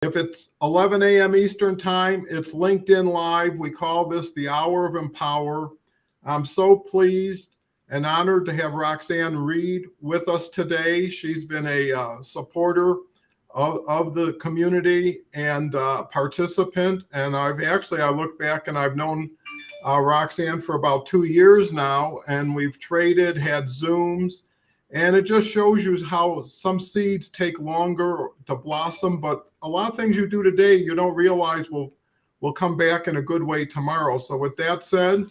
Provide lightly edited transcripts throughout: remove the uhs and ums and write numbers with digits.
If it's 11 a.m. Eastern Time, it's LinkedIn Live. We call this the Hour of Empower. I'm so pleased and honored to have Roxanne Reed with us today. She's been a supporter of the community and participant. And I look back and I've known Roxanne for about 2 years now, and we've traded, had Zooms, and it just shows you how some seeds take longer to blossom, but a lot of things you do today you don't realize will come back in a good way tomorrow. So with that said,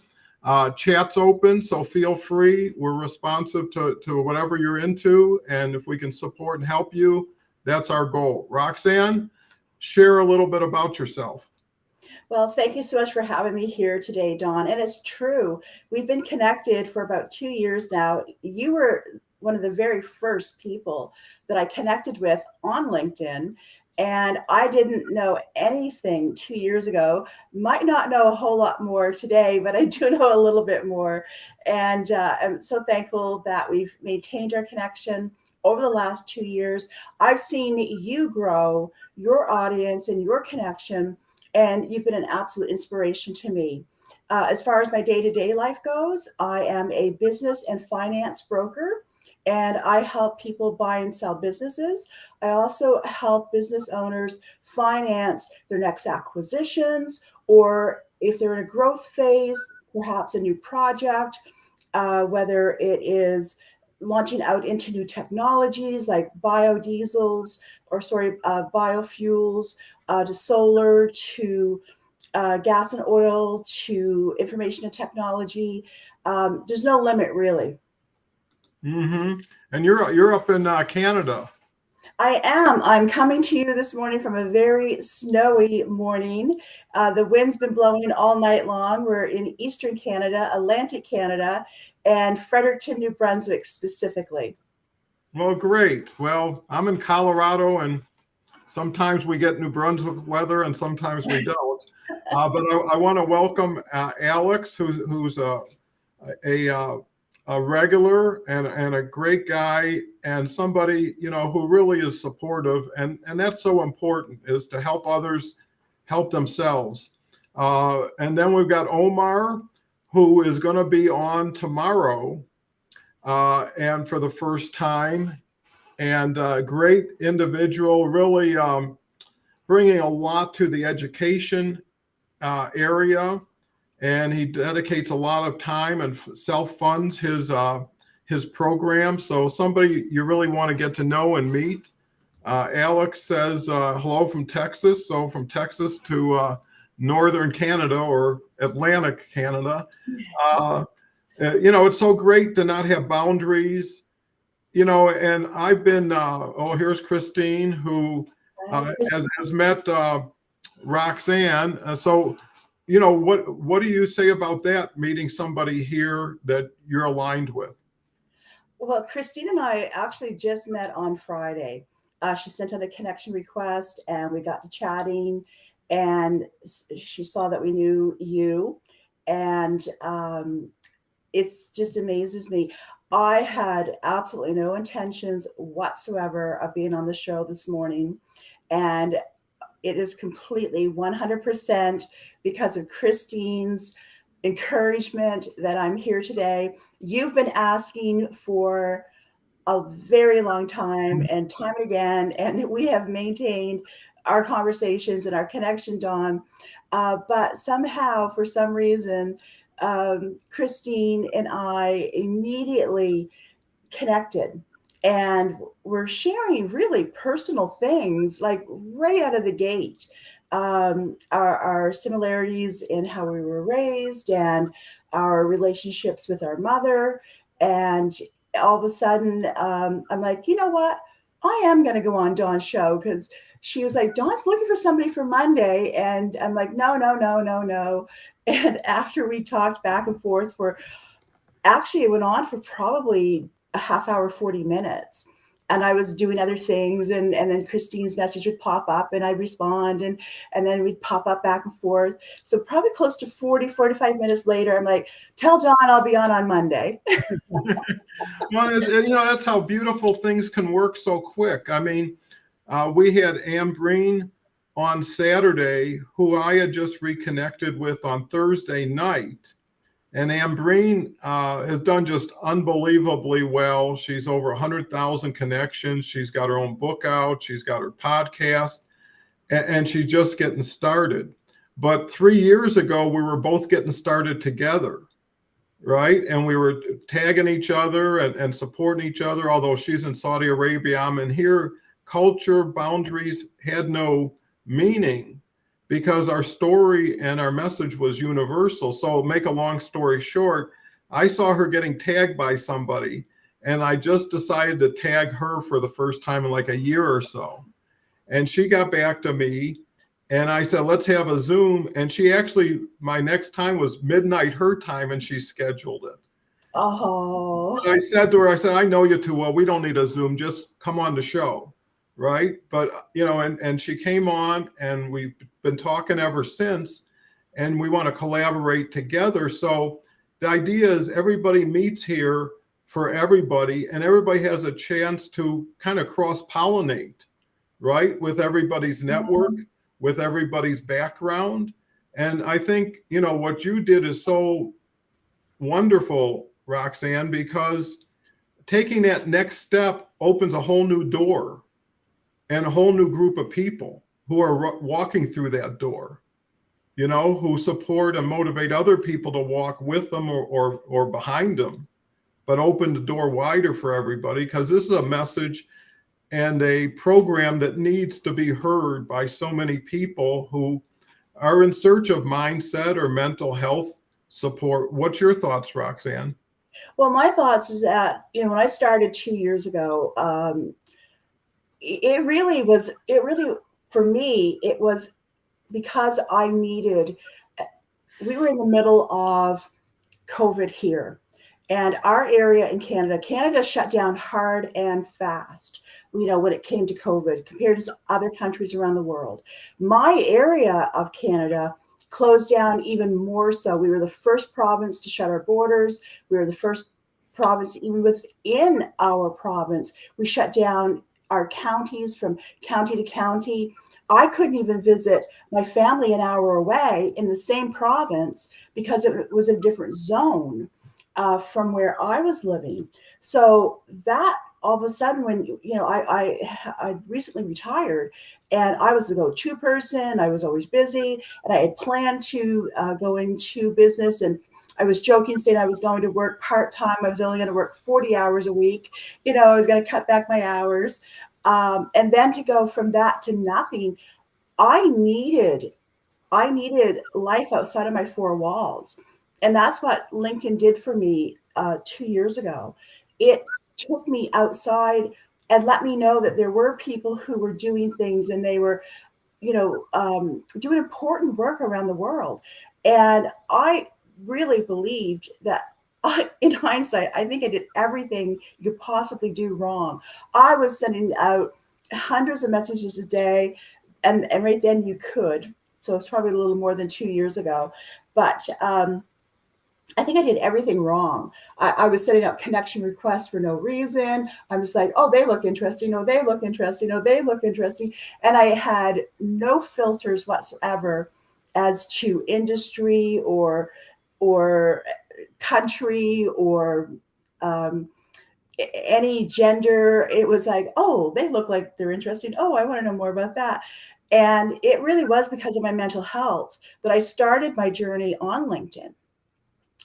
chat's open, so feel free. We're responsive to whatever you're into, and if we can support and help you, that's our goal. Roxanne, share a little bit about yourself. Well, thank you so much for having me here today, Dawn. And it's true. We've been connected for about 2 years now. You were one of the very first people that I connected with on LinkedIn. And I didn't know anything 2 years ago, might not know a whole lot more today, but I do know a little bit more. And I'm so thankful that we've maintained our connection over the last 2 years. I've seen you grow, your audience and your connection, and you've been an absolute inspiration to me. As far as my day-to-day life goes, I am a business and finance broker, and I help people buy and sell businesses. I also help business owners finance their next acquisitions, or if they're in a growth phase, perhaps a new project, whether it is launching out into new technologies like biofuels, to solar, to gas and oil, to information and technology. There's no limit, really. Mm-hmm. And you're up in Canada. I am. I'm coming to you this morning from a very snowy morning. The wind's been blowing all night long. We're in Eastern Canada, Atlantic Canada, and Fredericton, New Brunswick specifically. Well, great. Well, I'm in Colorado, and sometimes we get New Brunswick weather and sometimes we don't. But I want to welcome Alex, who's a regular and a great guy, and somebody, who really is supportive. And that's so important, is to help others help themselves. And then we've got Omar, who is going to be on tomorrow and for the first time. And a great individual, really bringing a lot to the education area. And he dedicates a lot of time and self-funds his program. So somebody you really want to get to know and meet. Alex says hello from Texas. So from Texas to Northern Canada, or Atlantic Canada. It's so great to not have boundaries. And I've been, here's Christine, who has met Roxanne. So, what do you say about that, meeting somebody here that you're aligned with? Well, Christine and I actually just met on Friday. She sent out a connection request and we got to chatting, and she saw that we knew you. And it's just amazes me. I had absolutely no intentions whatsoever of being on the show this morning. And it is completely 100% because of Christine's encouragement that I'm here today. You've been asking for a very long time and time again, and we have maintained our conversations and our connection, Dawn. But somehow, for some reason, Christine and I immediately connected, and we're sharing really personal things, like right out of the gate. Our similarities in how we were raised and our relationships with our mother. And all of a sudden, I'm like, you know what? I am going to go on Dawn's show, because she was like, Dawn's looking for somebody for Monday. And I'm like, no. And after we talked back and forth it went on for probably a half hour, 40 minutes. And I was doing other things. And then Christine's message would pop up and I'd respond. And then we'd pop up back and forth. So probably close to 45 minutes later, I'm like, tell Dawn I'll be on Monday. Well, that's how beautiful things can work so quick. I mean, we had Anne Breen on Saturday who I had just reconnected with on Thursday night. And Ambreen has done just unbelievably well. She's over 100,000 connections. She's got her own book out. She's got her podcast, and she's just getting started. But 3 years ago, we were both getting started together, right? And we were tagging each other and supporting each other. Although she's in Saudi Arabia, I'm in here. Culture boundaries had no meaning because our story and our message was universal. So make a long story short, I saw her getting tagged by somebody, and I just decided to tag her for the first time in like a year or so. And she got back to me, and I said, let's have a Zoom. And she actually, my next time was midnight her time, and she scheduled it. Oh. I said to her, I said, I know you too well. We don't need a Zoom. Just come on the show. Right. But, you know, and she came on, and we've been talking ever since, and we want to collaborate together. So the idea is everybody meets here for everybody, and everybody has a chance to kind of cross-pollinate, right? With everybody's network, with everybody's background. And I think, you know, what you did is so wonderful, Roxanne, because taking that next step opens a whole new door and a whole new group of people who are walking through that door, you know, who support and motivate other people to walk with them or behind them, but open the door wider for everybody, because this is a message and a program that needs to be heard by so many people who are in search of mindset or mental health support. What's your thoughts, Roxanne? Well, my thoughts is that, you know, when I started 2 years ago, it really, for me, it was because we were in the middle of COVID here, and our area in Canada shut down hard and fast, you know, when it came to COVID compared to other countries around the world. My area of Canada closed down even more so. We were the first province to shut our borders. We were the first province, even within our province, we shut down our counties from county to county. I couldn't even visit my family an hour away in the same province because it was a different zone from where I was living. So that all of a sudden, when, you know, I recently retired, and I was the go-to person. I was always busy, and I had planned to go into business, and I was joking, saying I was going to work part-time. I was only going to work 40 hours a week. You know, I was going to cut back my hours. And then to go from that to nothing, I needed life outside of my four walls. And that's what LinkedIn did for me 2 years ago. It took me outside and let me know that there were people who were doing things, and they were, you know, doing important work around the world. And I really believed that, in hindsight, I think I did everything you could possibly do wrong. I was sending out hundreds of messages a day, and right then you could. So it's probably a little more than 2 years ago. But I think I did everything wrong. I was setting up connection requests for no reason. I'm just like, oh, they look interesting. Oh, they look interesting. Oh, they look interesting. And I had no filters whatsoever as to industry or country or any gender. It was like, oh, they look like they're interesting. Oh, I want to know more about that. And it really was because of my mental health that I started my journey on LinkedIn.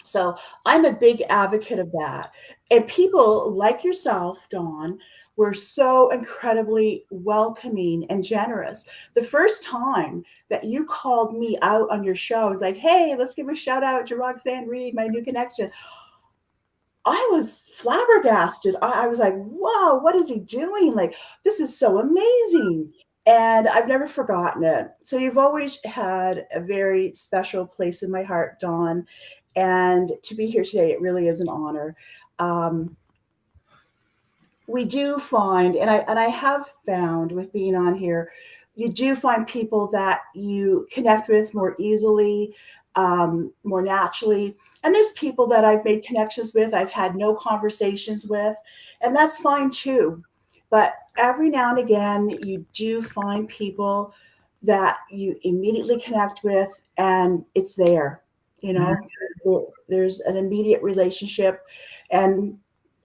So I'm a big advocate of that. And people like yourself, Dawn, were so incredibly welcoming and generous. The first time that you called me out on your show, it's like, hey, let's give a shout out to Roxanne Reed, my new connection. I was flabbergasted. I was like, wow, what is he doing? Like, this is so amazing. And I've never forgotten it. So you've always had a very special place in my heart, Dawn. And to be here today, it really is an honor. We do find, and I have found with being on here, you do find people that you connect with more easily, more naturally. And there's people that I've made connections with, I've had no conversations with, and that's fine too. But every now and again, you do find people that you immediately connect with, and it's there. You know, there's an immediate relationship, and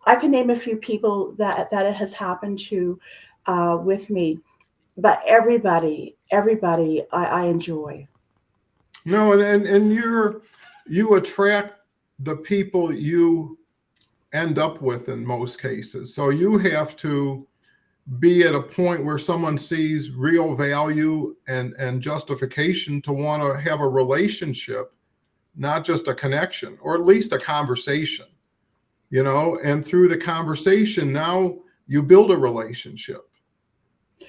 I can name a few people that it has happened to with me, but everybody I enjoy. No, and you attract the people you end up with in most cases. So you have to be at a point where someone sees real value and justification to want to have a relationship, not just a connection, or at least a conversation, and through the conversation, now you build a relationship.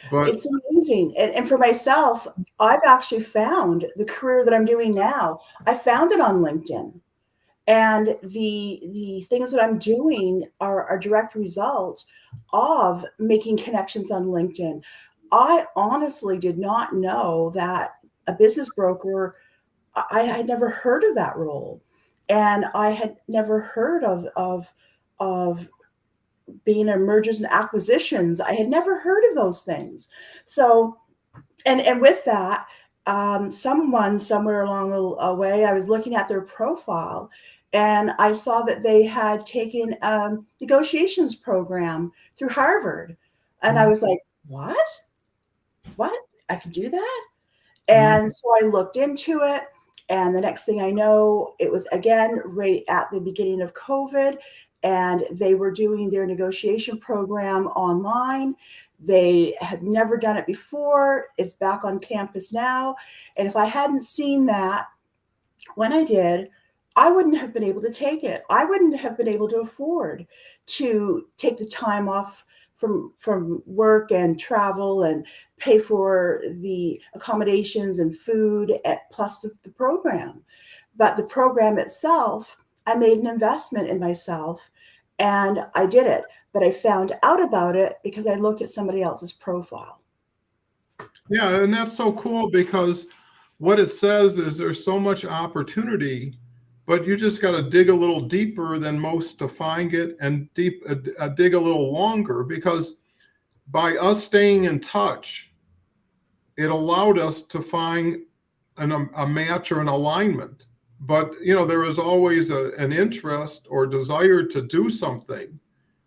But It's amazing. And for myself, I've actually found the career that I'm doing now. I found it on LinkedIn. And the things that I'm doing are direct results of making connections on LinkedIn. I honestly did not know that a business broker, I had never heard of that role. And I had never heard of being in mergers and acquisitions. I had never heard of those things. So, and with that, someone somewhere along the way, I was looking at their profile, and I saw that they had taken a negotiations program through Harvard, and I was like, "What? What? I can do that?" And so I looked into it, and the next thing I know, it was again right at the beginning of COVID, and they were doing their negotiation program online. They had never done it before. It's back on campus now. And if I hadn't seen that when I did, I wouldn't have been able to take it. I wouldn't have been able to afford to take the time off from work and travel and pay for the accommodations and food plus the program. But the program itself, I made an investment in myself and I did it. But I found out about it because I looked at somebody else's profile. yeah, and that's so cool because what it says is there's so much opportunity, but you just got to dig a little deeper than most to find it, and dig a little longer, because by us staying in touch, it allowed us to find a match or an alignment. But there is always an interest or desire to do something.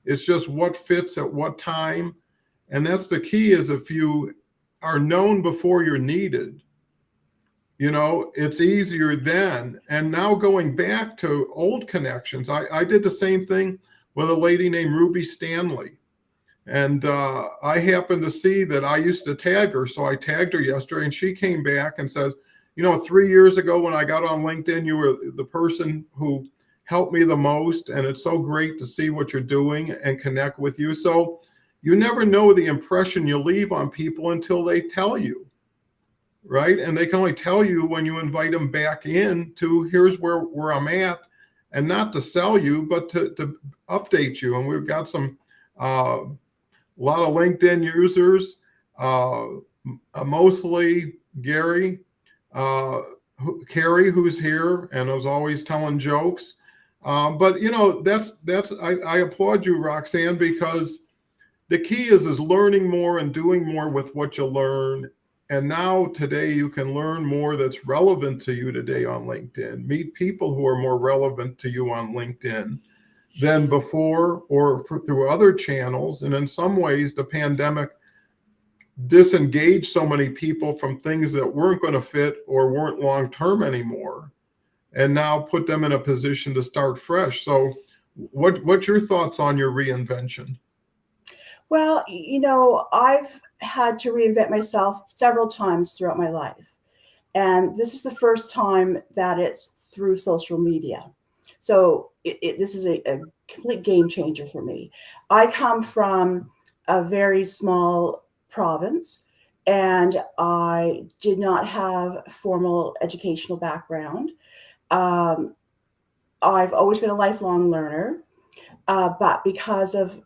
It's just what fits at what time. And that's the key, is if you are known before you're needed, it's easier then. And now going back to old connections, I did the same thing with a lady named Ruby Stanley. And I happened to see that I used to tag her. So I tagged her yesterday, and she came back and says, 3 years ago when I got on LinkedIn, you were the person who helped me the most. And it's so great to see what you're doing and connect with you. So you never know the impression you leave on people until they tell you, right? And they can only tell you when you invite them back in to, here's where I'm at, and not to sell you, but to update you. And we've got a lot of LinkedIn users, mostly Gary, Carrie, who's here and is always telling jokes. But I applaud you, Roxanne, because the key is learning more and doing more with what you learn. And now today you can learn more that's relevant to you today on LinkedIn. Meet people who are more relevant to you on LinkedIn than before, or through other channels. And in some ways, the pandemic disengaged so many people from things that weren't going to fit or weren't long-term anymore, and now put them in a position to start fresh. So what's your thoughts on your reinvention? Well, I've had to reinvent myself several times throughout my life. And this is the first time that it's through social media. So this is a complete game changer for me. I come from a very small province, and I did not have a formal educational background. Um, I've always been a lifelong learner, but because of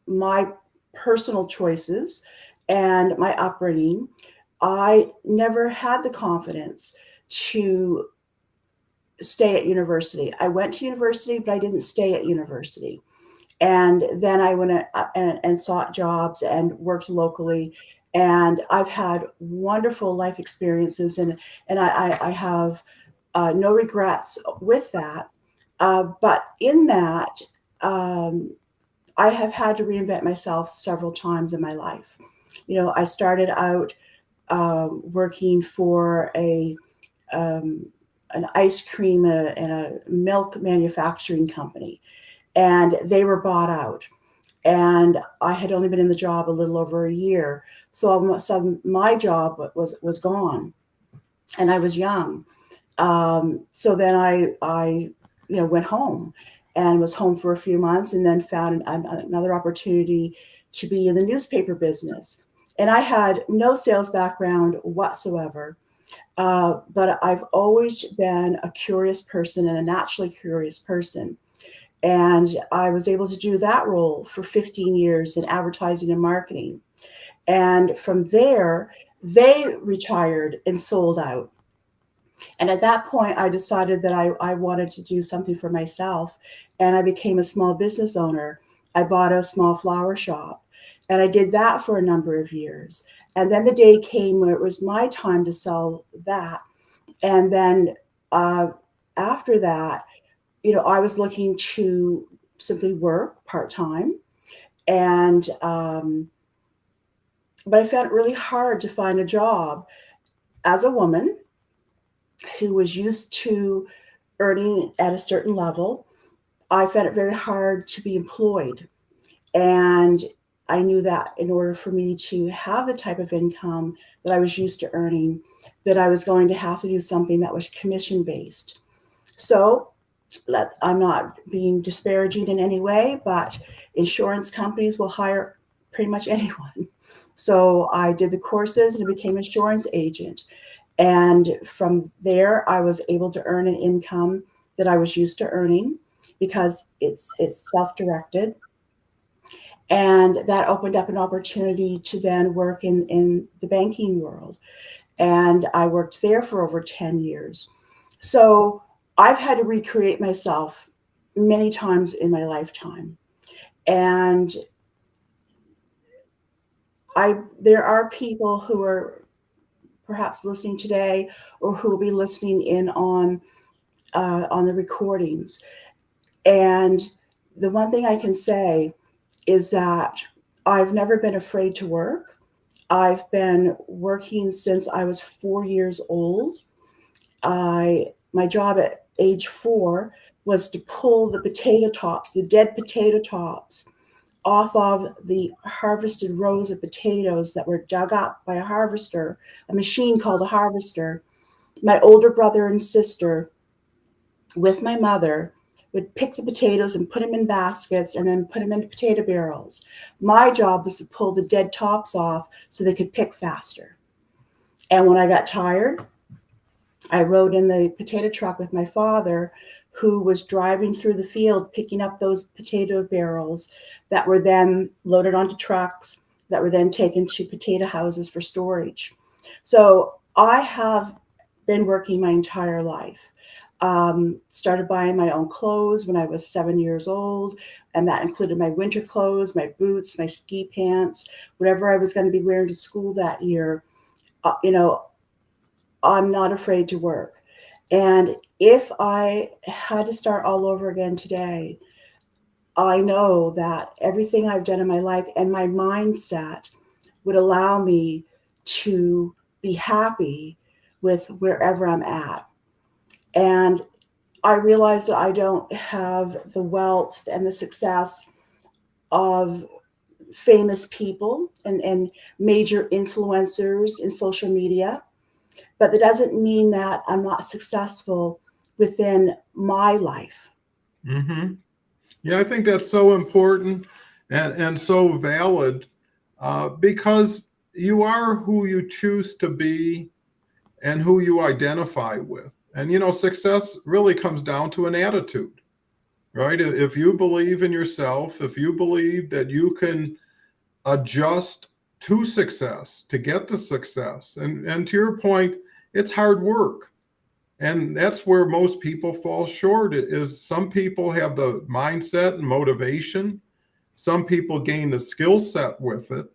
my personal choices and my upbringing, I never had the confidence to stay at university. I went to university, but I didn't stay at university. And then I went and sought jobs and worked locally And I've had wonderful life experiences, and I have no regrets with that. But in that, um, I have had to reinvent myself several times in my life. I started out working for um, an ice cream and a milk manufacturing company, and they were bought out. And I had only been in the job a little over a year, so my job was gone, and I was young. So then I went home and was home for a few months, and then found another opportunity to be in the newspaper business. And I had no sales background whatsoever, but I've always been a curious person and a naturally curious person. And I was able to do that role for 15 years in advertising and marketing. And from there, they retired and sold out. And at that point, I decided that I wanted to do something for myself. And I became a small business owner. I bought a small flower shop. And I did that for a number of years. And then the day came where it was my time to sell that. And then uh, after that, I was looking to simply work part time. And, but I found it really hard to find a job as a woman who was used to earning at a certain level. I found it very hard to be employed. And I knew that in order for me to have the type of income that I was used to earning, that I was going to have to do something that was commission based. So I'm not being disparaging in any way, but insurance companies will hire pretty much anyone. So I did the courses and became an insurance agent. And from there, I was able to earn an income that I was used to earning because it's self-directed. And that opened up an opportunity to then work in the banking world. And I worked there for over 10 years. So I've had to recreate myself many times in my lifetime. And there are people who are perhaps listening today or who will be listening in on the recordings. And the one thing I can say is that I've never been afraid to work. I've been working since I was 4 years old. My job at age 4 was to pull the potato tops, the dead potato tops, off of the harvested rows of potatoes that were dug up by a harvester, a machine called a harvester. My older brother and sister, with my mother, would pick the potatoes and put them in baskets and then put them in potato barrels. My job was to pull the dead tops off so they could pick faster. And when I got tired, I rode in the potato truck with my father, who was driving through the field, picking up those potato barrels that were then loaded onto trucks that were then taken to potato houses for storage. So I have been working my entire life. Started buying my own clothes when I was 7 years old, and that included my winter clothes, my boots, my ski pants, whatever I was going to be wearing to school that year. Uh, you know, I'm not afraid to work. And if I had to start all over again today, I know that everything I've done in my life and my mindset would allow me to be happy with wherever I'm at. And I realize that I don't have the wealth and the success of famous people and major influencers in social media, but that doesn't mean that I'm not successful within my life. Hmm. Yeah, I think that's so important and so valid because you are who you choose to be and who you identify with. And, success really comes down to an attitude, right? If you believe in yourself, if you believe that you can adjust to success to get to success, and to your point, it's hard work. And that's where most people fall short is some people have the mindset and motivation. Some people gain the skill set with it.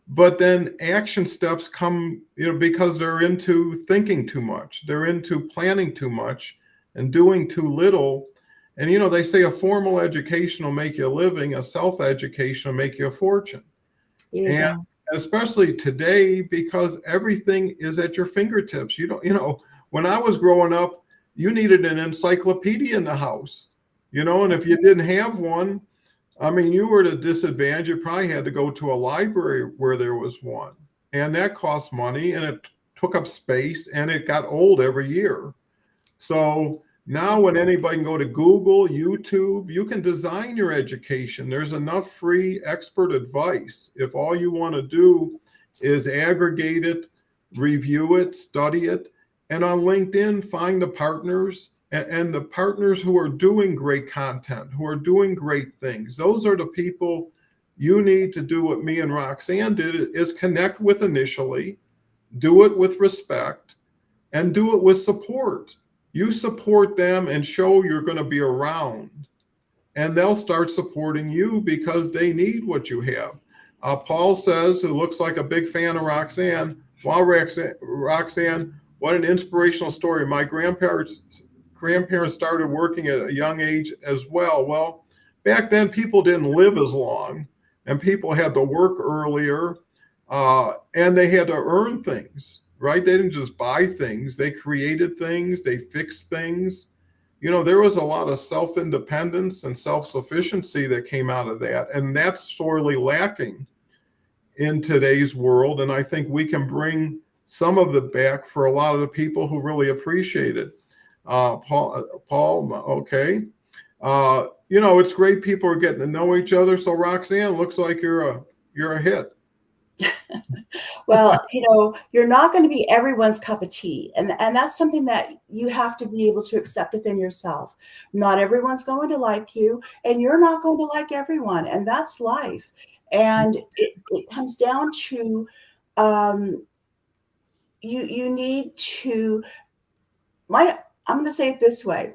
But then action steps come, because they're into thinking too much. They're into planning too much and doing too little. And, they say a formal education will make you a living, a self-education will make you a fortune. There you And go. especially today, because everything is at your fingertips. When I was growing up, you needed an encyclopedia in the house, and if you didn't have one, I mean, you were at a disadvantage. You probably had to go to a library where there was one, and that cost money, and it took up space, and it got old every year. So now when anybody can go to Google, YouTube, you can design your education. There's enough free expert advice. If all you want to do is aggregate it, review it, study it, and on LinkedIn, find the partners and the partners who are doing great content, who are doing great things. Those are the people you need to do what me and Roxanne did, is connect with initially, do it with respect, and do it with support. You support them and show you're going to be around, and they'll start supporting you because they need what you have. Paul says, who looks like a big fan of Roxanne, wow, Roxanne, what an inspirational story. My grandparents started working at a young age as well. Well, back then people didn't live as long, and people had to work earlier, and they had to earn things, right? They didn't just buy things. They created things. They fixed things. There was a lot of self-independence and self-sufficiency that came out of that. And that's sorely lacking in today's world. And I think we can bring some of it back for a lot of the people who really appreciate it. Paul, okay. It's great people are getting to know each other. So Roxanne, looks like you're a hit. Well, you're not going to be everyone's cup of tea. And that's something that you have to be able to accept within yourself. Not everyone's going to like you, and you're not going to like everyone. And that's life. And it comes down to you need to, I'm going to say it this way.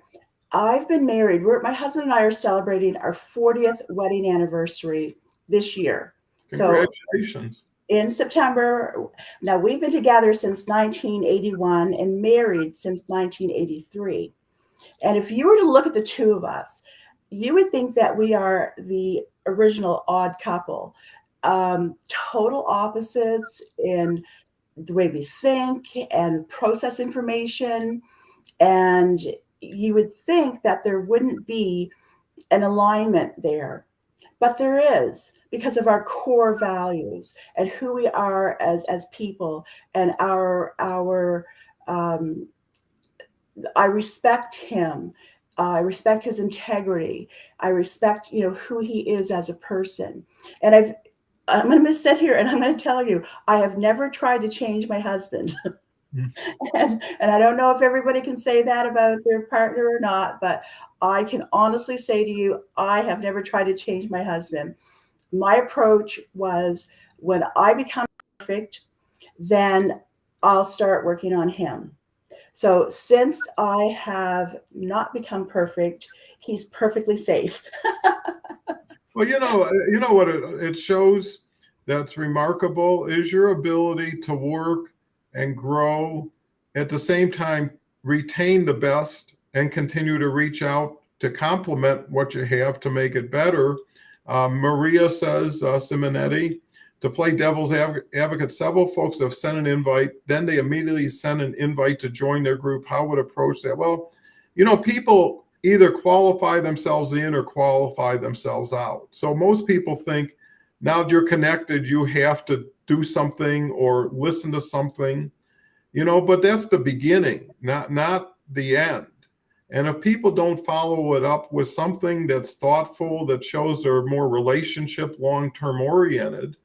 I've been married. My husband and I are celebrating our 40th wedding anniversary this year. Congratulations. So in September. Now, we've been together since 1981 and married since 1983. And if you were to look at the two of us, you would think that we are the original odd couple. Total opposites in the way we think and process information. And you would think that there wouldn't be an alignment there. But there is, because of our core values and who we are as people, and I respect him. I respect his integrity. I respect, who he is as a person. And I'm going to sit here and I'm going to tell you, I have never tried to change my husband. And I don't know if everybody can say that about their partner or not, but I can honestly say to you, I have never tried to change my husband. My approach was, when I become perfect, then I'll start working on him. So since I have not become perfect, he's perfectly safe. Well, you know what it shows that's remarkable is your ability to work and grow, at the same time retain the best and continue to reach out to complement what you have to make it better. Maria says, Simonetti, to play devil's advocate, several folks have sent an invite, then they immediately send an invite to join their group. How would approach that? Well, people either qualify themselves in or qualify themselves out. So most people think, now that you're connected, you have to do something or listen to something, but that's the beginning, not the end. And if people don't follow it up with something that's thoughtful, that shows they're more relationship, long-term oriented,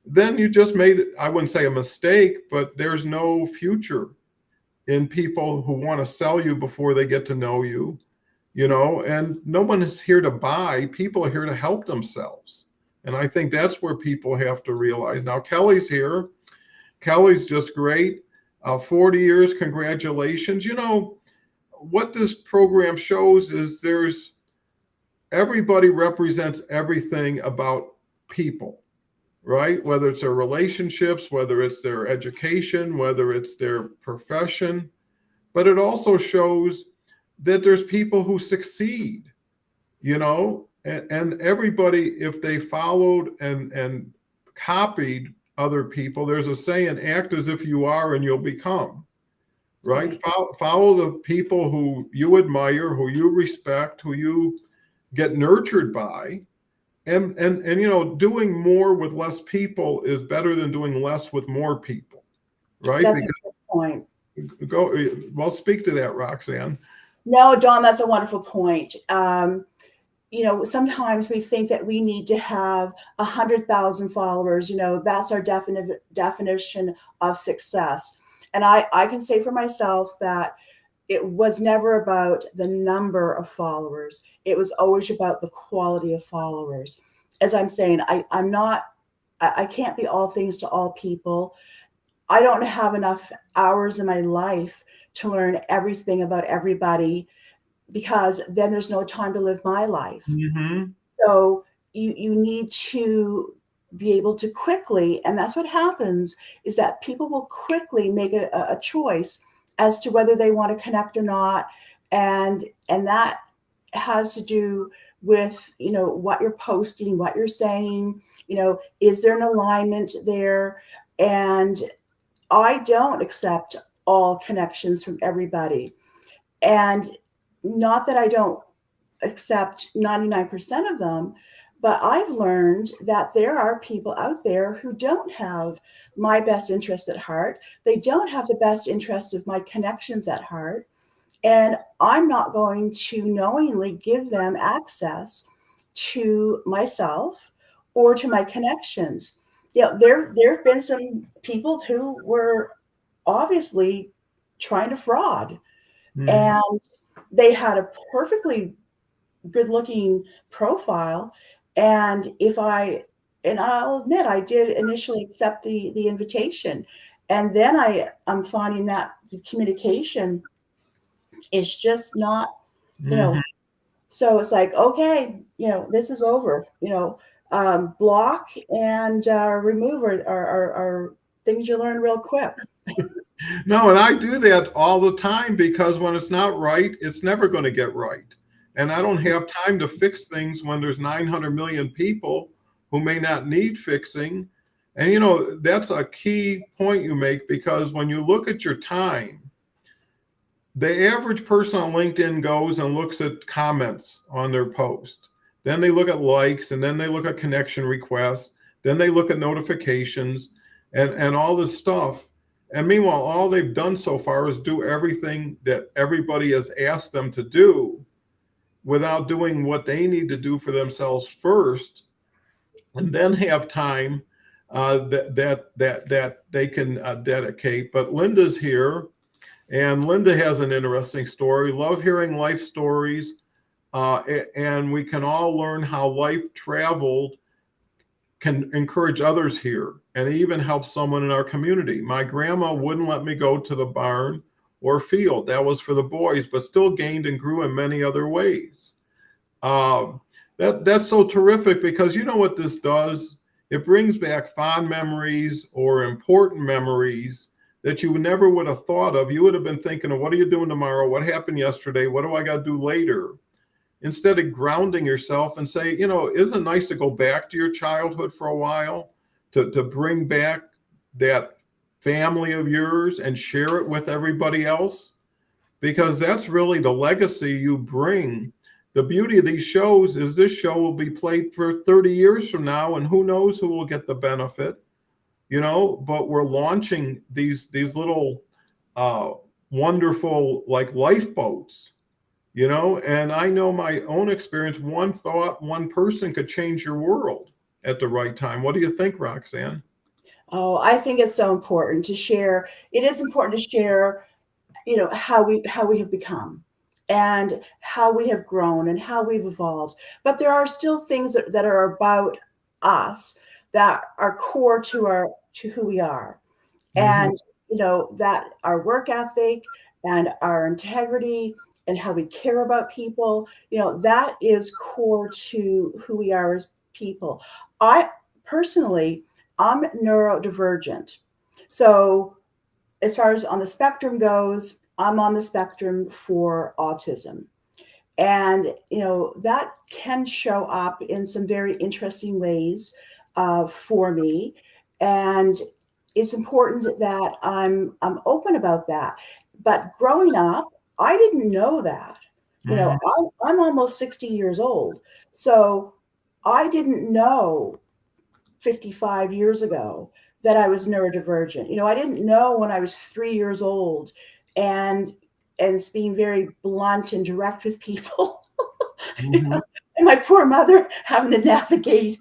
then you just made, I wouldn't say a mistake, but there's no future in people who want to sell you before they get to know you, and no one is here to buy. People are here to help themselves. And I think that's where people have to realize. Now, Kelly's here. Kelly's just great. 40 years, congratulations. What this program shows is everybody represents everything about people, right? Whether it's their relationships, whether it's their education, whether it's their profession. But it also shows that there's people who succeed, and everybody, if they followed and copied other people, there's a saying, act as if you are and you'll become, right? Right. Follow the people who you admire, who you respect, who you get nurtured by. And doing more with less people is better than doing less with more people, right? That's a Because good point. well, speak to that, Roxanne. No, Dawn, that's a wonderful point. Sometimes we think that we need to have 100,000 followers. That's our definition of success. And I can say for myself that it was never about the number of followers. It was always about the quality of followers. As I'm saying, I can't be all things to all people. I don't have enough hours in my life to learn everything about everybody, because then there's no time to live my life. Mm-hmm. So you need to be able to quickly, and that's what happens, is that people will quickly make a choice as to whether they want to connect or not. And that has to do with, what you're posting, what you're saying, is there an alignment there? And I don't accept all connections from everybody. And not that I don't accept 99% of them, but I've learned that there are people out there who don't have my best interest at heart. They don't have the best interest of my connections at heart. And I'm not going to knowingly give them access to myself or to my connections. There have been some people who were obviously trying to fraud, Mm-hmm. and they had a perfectly good looking profile. And I'll admit, I did initially accept the invitation. And then I'm finding that the communication is just not, you Mm-hmm. know, so it's like, okay, this is over, block and remove are things you learn real quick. No, and I do that all the time because when it's not right, it's never going to get right. And I don't have time to fix things when there's 900 million people who may not need fixing. And that's a key point you make, because when you look at your time, the average person on LinkedIn goes and looks at comments on their post. Then they look at likes, and then they look at connection requests. Then they look at notifications and all this stuff. And meanwhile, all they've done so far is do everything that everybody has asked them to do without doing what they need to do for themselves first, and then have time that they can dedicate. But Linda's here, and Linda has an interesting story. Love hearing life stories, and we can all learn how life traveled can encourage others here, and even help someone in our community. My grandma wouldn't let me go to the barn or field. That was for the boys, but still gained and grew in many other ways. Um, that's so terrific, because you know what this does? It brings back fond memories or important memories that you never would have thought of. You would have been thinking of, what are you doing tomorrow? What happened yesterday? What do I got to do later? Instead of grounding yourself and say, isn't it nice to go back to your childhood for a while, to bring back that family of yours and share it with everybody else? Because that's really the legacy you bring. The beauty of these shows is this show will be played for 30 years from now, and who knows who will get the benefit, but we're launching these little uh, wonderful, like, lifeboats, and I know my own experience. One thought, one person could change your world at the right time. What do you think, Roxanne? Oh, I think it's so important to share. It is important to share, how we have become and how we have grown and how we've evolved. But there are still things that are about us that are core to who we are. Mm-hmm. And that our work ethic and our integrity and how we care about people, that is core to who we are as people. I personally I'm neurodivergent. So as far as on the spectrum goes, I'm on the spectrum for autism. And, that can show up in some very interesting ways for me. And it's important that I'm open about that. But growing up, I didn't know that. Mhm. I'm almost 60 years old. So I didn't know 55 years ago that I was neurodivergent. I didn't know when I was 3 years old, and it's being very blunt and direct with people. Mhm. And my poor mother having to navigate,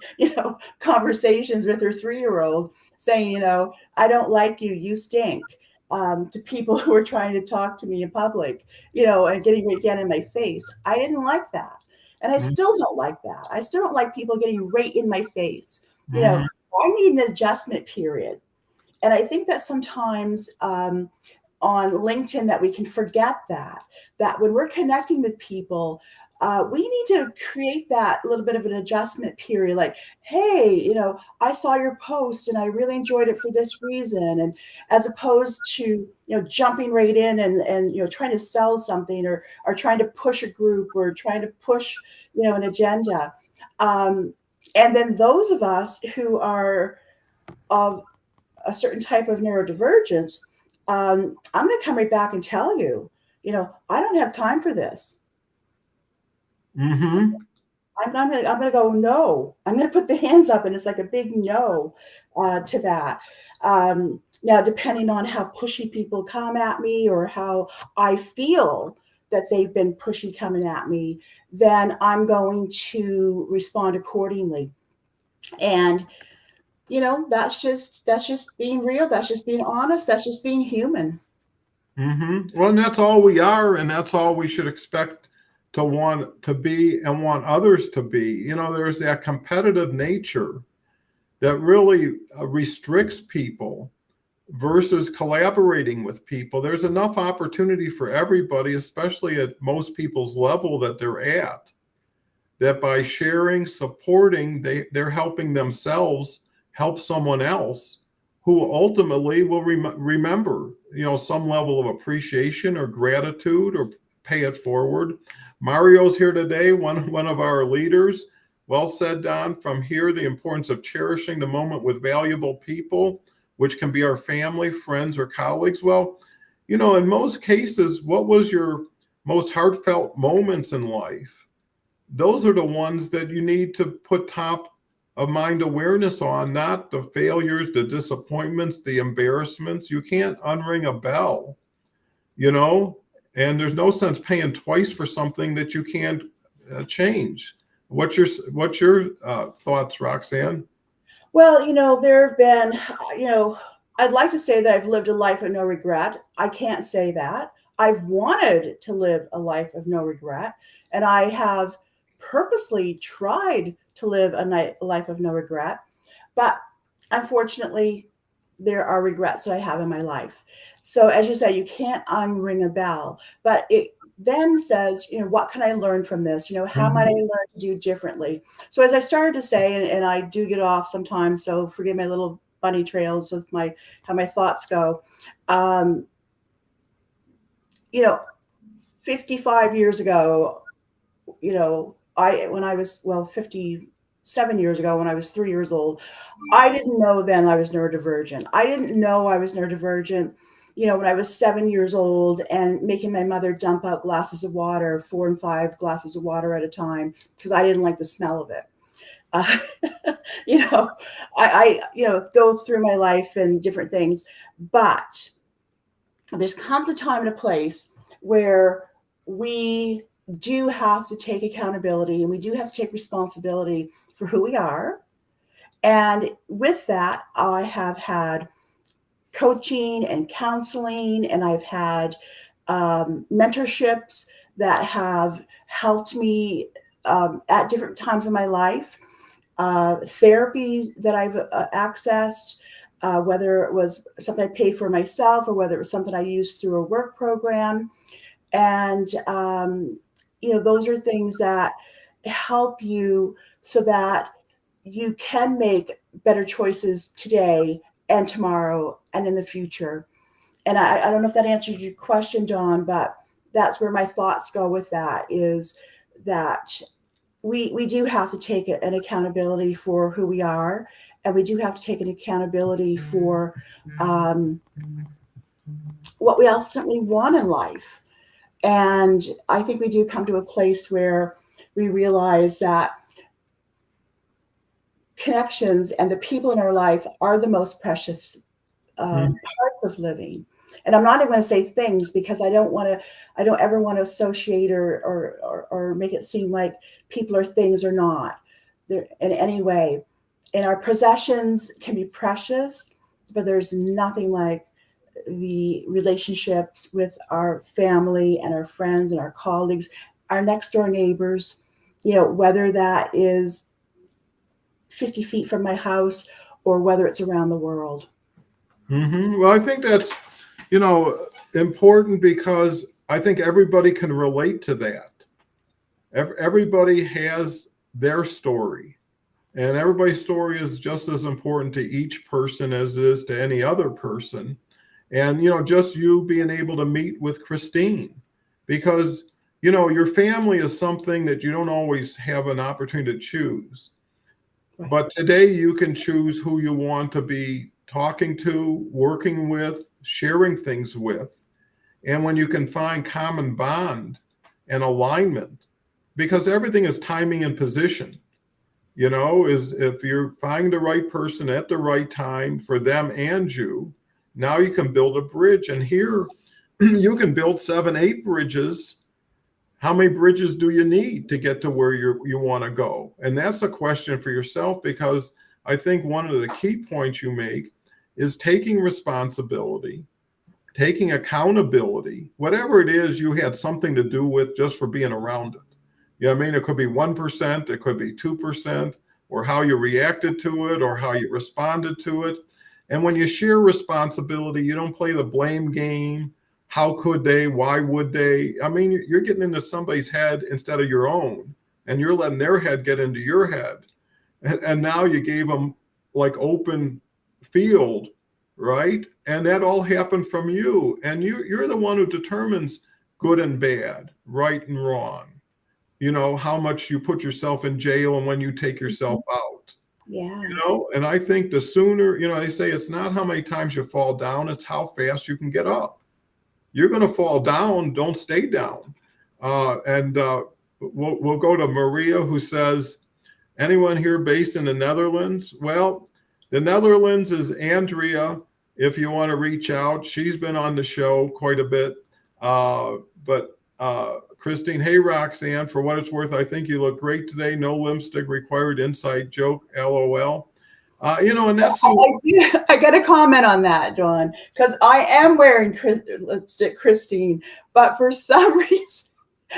conversations with her 3-year-old saying, I don't like you, you stink, to people who are trying to talk to me in public, and getting right down in my face. I didn't like that. And I Mhm. still don't like that. I still don't like people getting right in my face. Mhm. I need an adjustment period. And I think that sometimes on LinkedIn that we can forget that when we're connecting with people, we need to create that little bit of an adjustment period. Like, hey, I saw your post and I really enjoyed it for this reason. And as opposed to, jumping right in and trying to sell something or trying to push a group or trying to push, an agenda. Um, and then those of us who are of a certain type of neurodivergence, I'm going to come right back and tell you, I don't have time for this. Mhm. I'm gonna go no. I'm gonna put the hands up, and it's like a big no to that. Now, depending on how pushy people come at me or how I feel that they've been pushy coming at me, then I'm going to respond accordingly. And that's just being real. That's just being honest. That's just being human. Mhm. Well, and that's all we are, and that's all we should expect to want to be and want others to be. There's that competitive nature that really restricts people versus collaborating with people. There's enough opportunity for everybody, especially at most people's level that they're at, that by sharing, supporting, they're helping themselves help someone else who ultimately will remember, some level of appreciation or gratitude or pay it forward. Mario's here today, one of our leaders. Well said, Don. From here, the importance of cherishing the moment with valuable people, which can be our family, friends, or colleagues. Well, in most cases, what was your most heartfelt moments in life? Those are the ones that you need to put top of mind awareness on, not the failures, the disappointments, the embarrassments. You can't unring a bell, you know, and there's no sense paying twice for something that you can't change. What's your thoughts, Roxanne? Well, there have been, you know, I'd like to say that I've lived a life of no regret. I can't say that. I've wanted to live a life of no regret, and I have purposely tried to live a life of no regret. But unfortunately, there are regrets that I have in my life. So, as you say, you can't unring a bell, but it then says, what can I learn from this? How might I Mhm. learn to do differently? So, as I started to say, and I do get off sometimes, so forgive my little bunny trails of how my thoughts go. Um, you know, 55 years ago, when I was, well, 57 years ago, when I was 3 years old, I didn't know then I was neurodivergent. I didn't know I was neurodivergent, when I was 7 years old and making my mother dump out glasses of water, 4 and 5 glasses of water at a time, because I didn't like the smell of it. Uh, you know, I go through my life and different things, but there's comes a time and a place where we do have to take accountability and we do have to take responsibility for who we are. And with that, I have had coaching and counseling, and I've had mentorships that have helped me at different times in my life, therapy that I've accessed, whether it was something I paid for myself or whether it was something I used through a work program. And, those are things that help you so that you can make better choices today and tomorrow and in the future. And I don't know if that answers your question, Dawn, but that's where my thoughts go with that, is that we do have to take an accountability for who we are, and we do have to take an accountability for what we ultimately want in life. And I think we do come to a place where we realize that connections and the people in our life are the most precious parts of living. And I'm not even going to say things, because I don't ever want to associate or make it seem like people are things or not in any way. And our possessions can be precious, but there's nothing like the relationships with our family and our friends and our colleagues, our next door neighbors, whether that is 50 feet from my house or whether it's around the world. Well, I think that's, important, because I think everybody can relate to that. Everybody has their story, and everybody's story is just as important to each person as it is to any other person. And, just you being able to meet with Christine, because, your family is something that you don't always have an opportunity to choose. Right. But today you can choose who you want to be talking to, working with, sharing things with. And when you can find common bond and alignment, because everything is timing and position, is if you're finding the right person at the right time for them and you, now you can build a bridge. And here you can build 7, 8 bridges. How many bridges do you need to get to where you want to go? And that's a question for yourself, because I think one of the key points you make is taking responsibility, taking accountability, whatever it is you had something to do with just for being around it. You know what I mean? It could be 1%, it could be 2%, or how you reacted to it, or how you responded to it. And when you share responsibility, you don't play the blame game. How could they? Why would they? I mean, you're getting into somebody's head instead of your own, and you're letting their head get into your head. And now you gave them like open field, right? And that all happened from you. And you're the one who determines good and bad, right and wrong. How much you put yourself in jail and when you take yourself out. Yeah. And I think the sooner, they say it's not how many times you fall down, it's how fast you can get up. You're going to fall down, don't stay down. We'll go to Maria, who says, anyone here based in the Netherlands? Well, the Netherlands is Andrea, if you want to reach out. She's been on the show quite a bit. But Christine, hey, Roxanne, for what it's worth, I think you look great today. No lipstick required, inside joke, LOL. And that's I got to comment on that, Dawn, because I am wearing lipstick, Christine, but for some reason,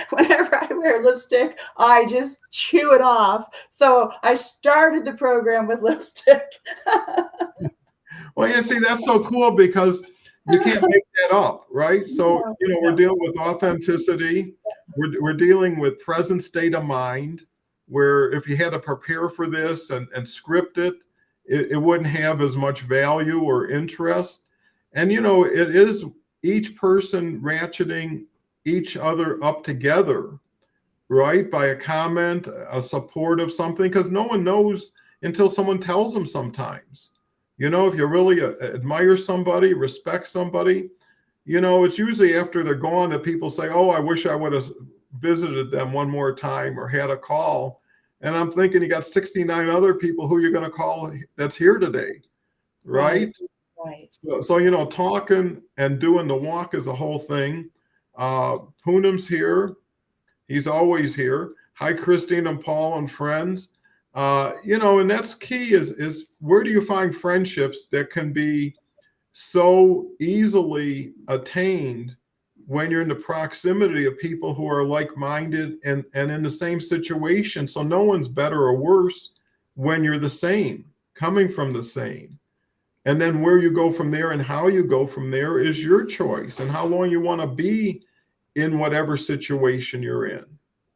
whenever I wear lipstick, I just chew it off. So I started the program with lipstick. Well, you see, that's so cool, because you can't make that up, right? So, we're dealing with authenticity. We're dealing with present state of mind, where if you had to prepare for this and script it, it wouldn't have as much value or interest. And, it is each person ratcheting each other up together, right? By a comment, a support of something, because no one knows until someone tells them sometimes. If you really admire somebody, respect somebody, it's usually after they're gone that people say, oh, I wish I would have visited them one more time or had a call. And I'm thinking you got 69 other people who you're going to call that's here today, right? Right. So talking and doing the walk is a whole thing. Poonam's here. He's always here. Hi, Christine and Paul and friends. And that's key is where do you find friendships that can be so easily attained when you're in the proximity of people who are like-minded and in the same situation. So no one's better or worse when you're the same, coming from the same. And then where you go from there and how you go from there is your choice, and how long you want to be in whatever situation you're in.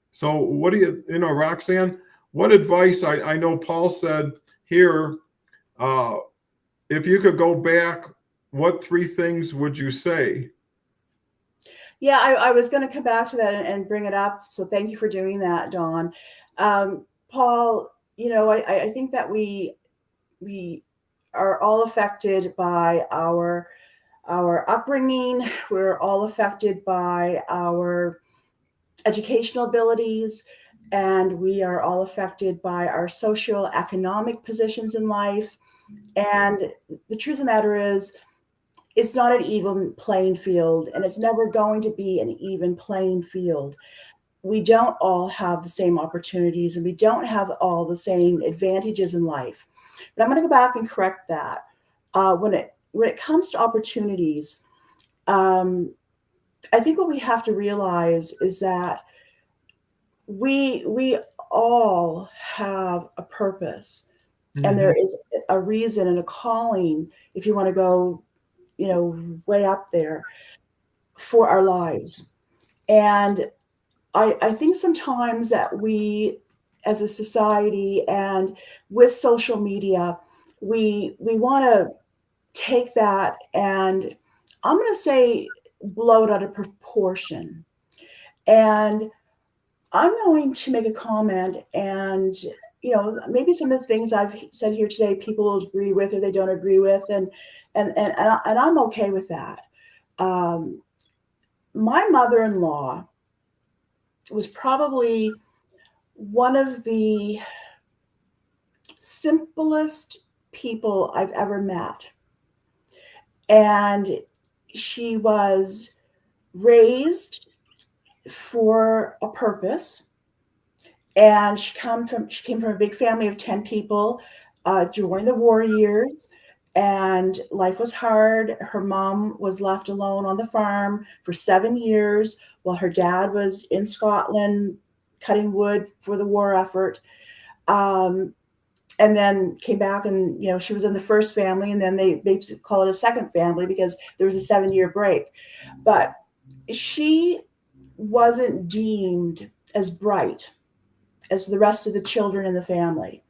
So what do Roxanne, what advice, I know Paul said here, If you could go back, what 3 things would you say? Yeah, I was going to come back to that and bring it up. So thank you for doing that, Dawn. Paul, I think that we are all affected by our upbringing. We're all affected by our educational abilities, and we are all affected by our socioeconomic positions in life. And the truth of the matter is, it's not an even playing field, and it's never going to be an even playing field. We don't all have the same opportunities, and we don't have all the same advantages in life. But I'm going to go back and correct that. When it comes to opportunities, I think what we have to realize is that we all have a purpose, and there is a reason and a calling, if you want to go, way up there, for our lives. And I think sometimes that we, as a society and with social media, we want to take that and, I'm going to say, blow it out of proportion. And I'm going to make a comment, and maybe some of the things I've said here today, people will agree with or they don't agree with, and I'm okay with that. Um, my mother-in-law was probably one of the simplest people I've ever met, and she was raised for a purpose. And she came from a big family of 10 people during the war years, and life was hard. Her mom was left alone on the farm for 7 years while her dad was in Scotland cutting wood for the war effort. Um, and then came back, and she was in the first family, and then they call it a second family because there was a 7-year break. But she wasn't deemed as bright as the rest of the children in the family.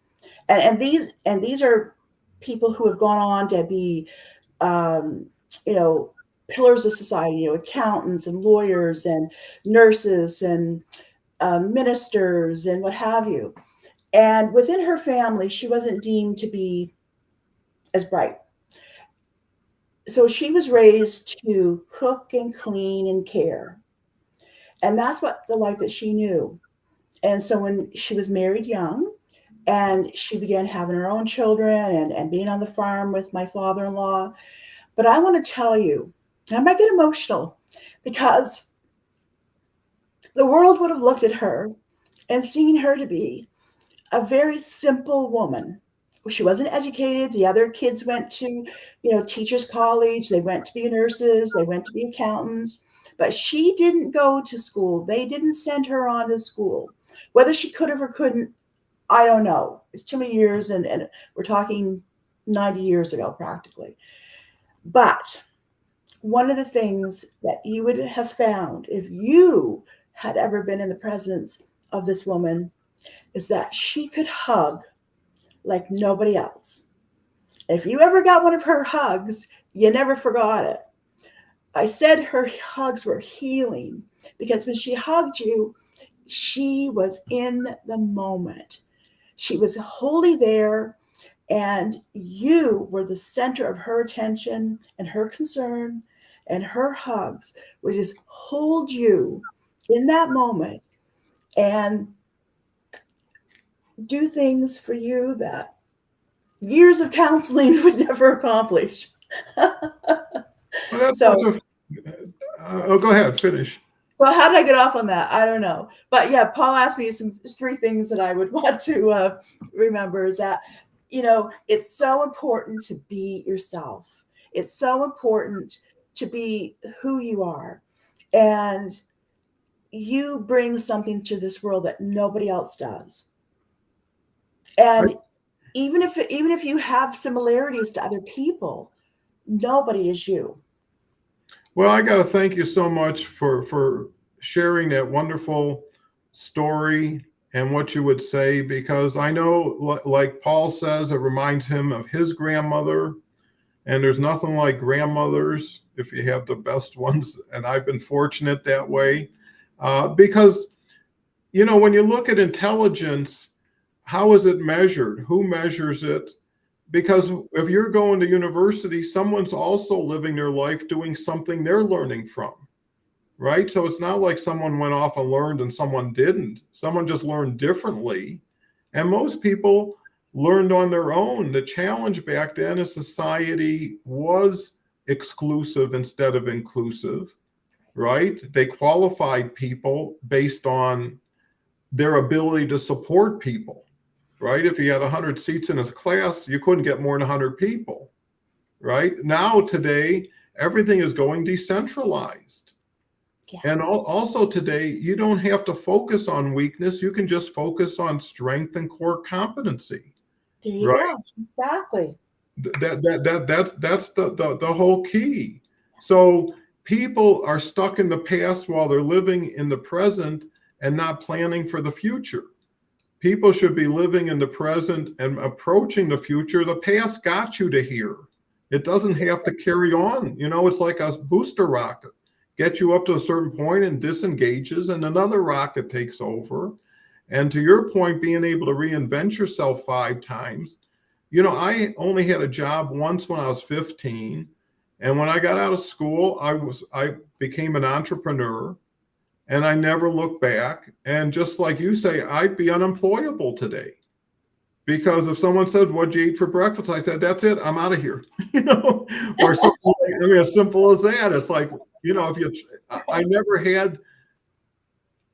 And these are people who have gone on to be, um, you know, pillars of society, accountants and lawyers and nurses and ministers and what have you. And within her family, she wasn't deemed to be as bright. So she was raised to cook and clean and care. And that's what the life that she knew. And so when she was married young, and she began having her own children and being on the farm with my father-in-law. But I want to tell you, and I might get emotional, because the world would have looked at her and seen her to be a very simple woman. She wasn't educated. The other kids went to, teachers college. They went to be nurses. They went to be accountants. But she didn't go to school. They didn't send her on to school. Whether she could have or couldn't, I don't know. It's too many years, and we're talking 90 years ago, practically. But one of the things that you would have found if you had ever been in the presence of this woman is that she could hug like nobody else. If you ever got one of her hugs, you never forgot it. I said her hugs were healing because when she hugged you, she was in the moment. She was wholly there, and you were the center of her attention and her concern, and her hugs would just hold you in that moment and do things for you that years of counseling would never accomplish. Well, that's such So, a. Oh, go ahead, finish. so how did I get off on that? I don't know. But yeah, Paul asked me some 3 things that I would want to remember is that, it's so important to be yourself. It's so important to be who you are. And you bring something to this world that nobody else does. I, And even if you have similarities to other people, nobody is you. well, I got to thank you so much for sharing that wonderful story and what you would say, because I know, like Paul says, it reminds him of his grandmother, and there's nothing like grandmothers if you have the best ones, and I've been fortunate that way. Because, when you look at intelligence, how is it measured? Who measures it? Because if you're going to university, someone's also living their life doing something they're learning from, right? So it's not like someone went off and learned and someone didn't. Someone just learned differently. And most people learned on their own. The challenge back then is society was exclusive instead of inclusive, right? They qualified people based on their ability to support people, right? If you had 100 seats in a class, you couldn't get more than 100 people, right? Now, today, everything is going decentralized. Yeah. And also today, you don't have to focus on weakness. You can just focus on strength and core competency. There you Right. go. Exactly. That's the whole key. So people are stuck in the past while they're living in the present and not planning for the future. People should be living in the present and approaching the future. The past got you to here. It doesn't have to carry on. It's like a booster rocket. Get you up to a certain point and disengages, and another rocket takes over. And to your point, being able to reinvent yourself 5 times. I only had a job once when I was 15. And when I got out of school, I became an entrepreneur, and I never looked back. And just like you say, I'd be unemployable today. Because if someone said, "What'd you eat for breakfast?" I said, "That's it. I'm out of here." Or something as simple as that. It's like, I never had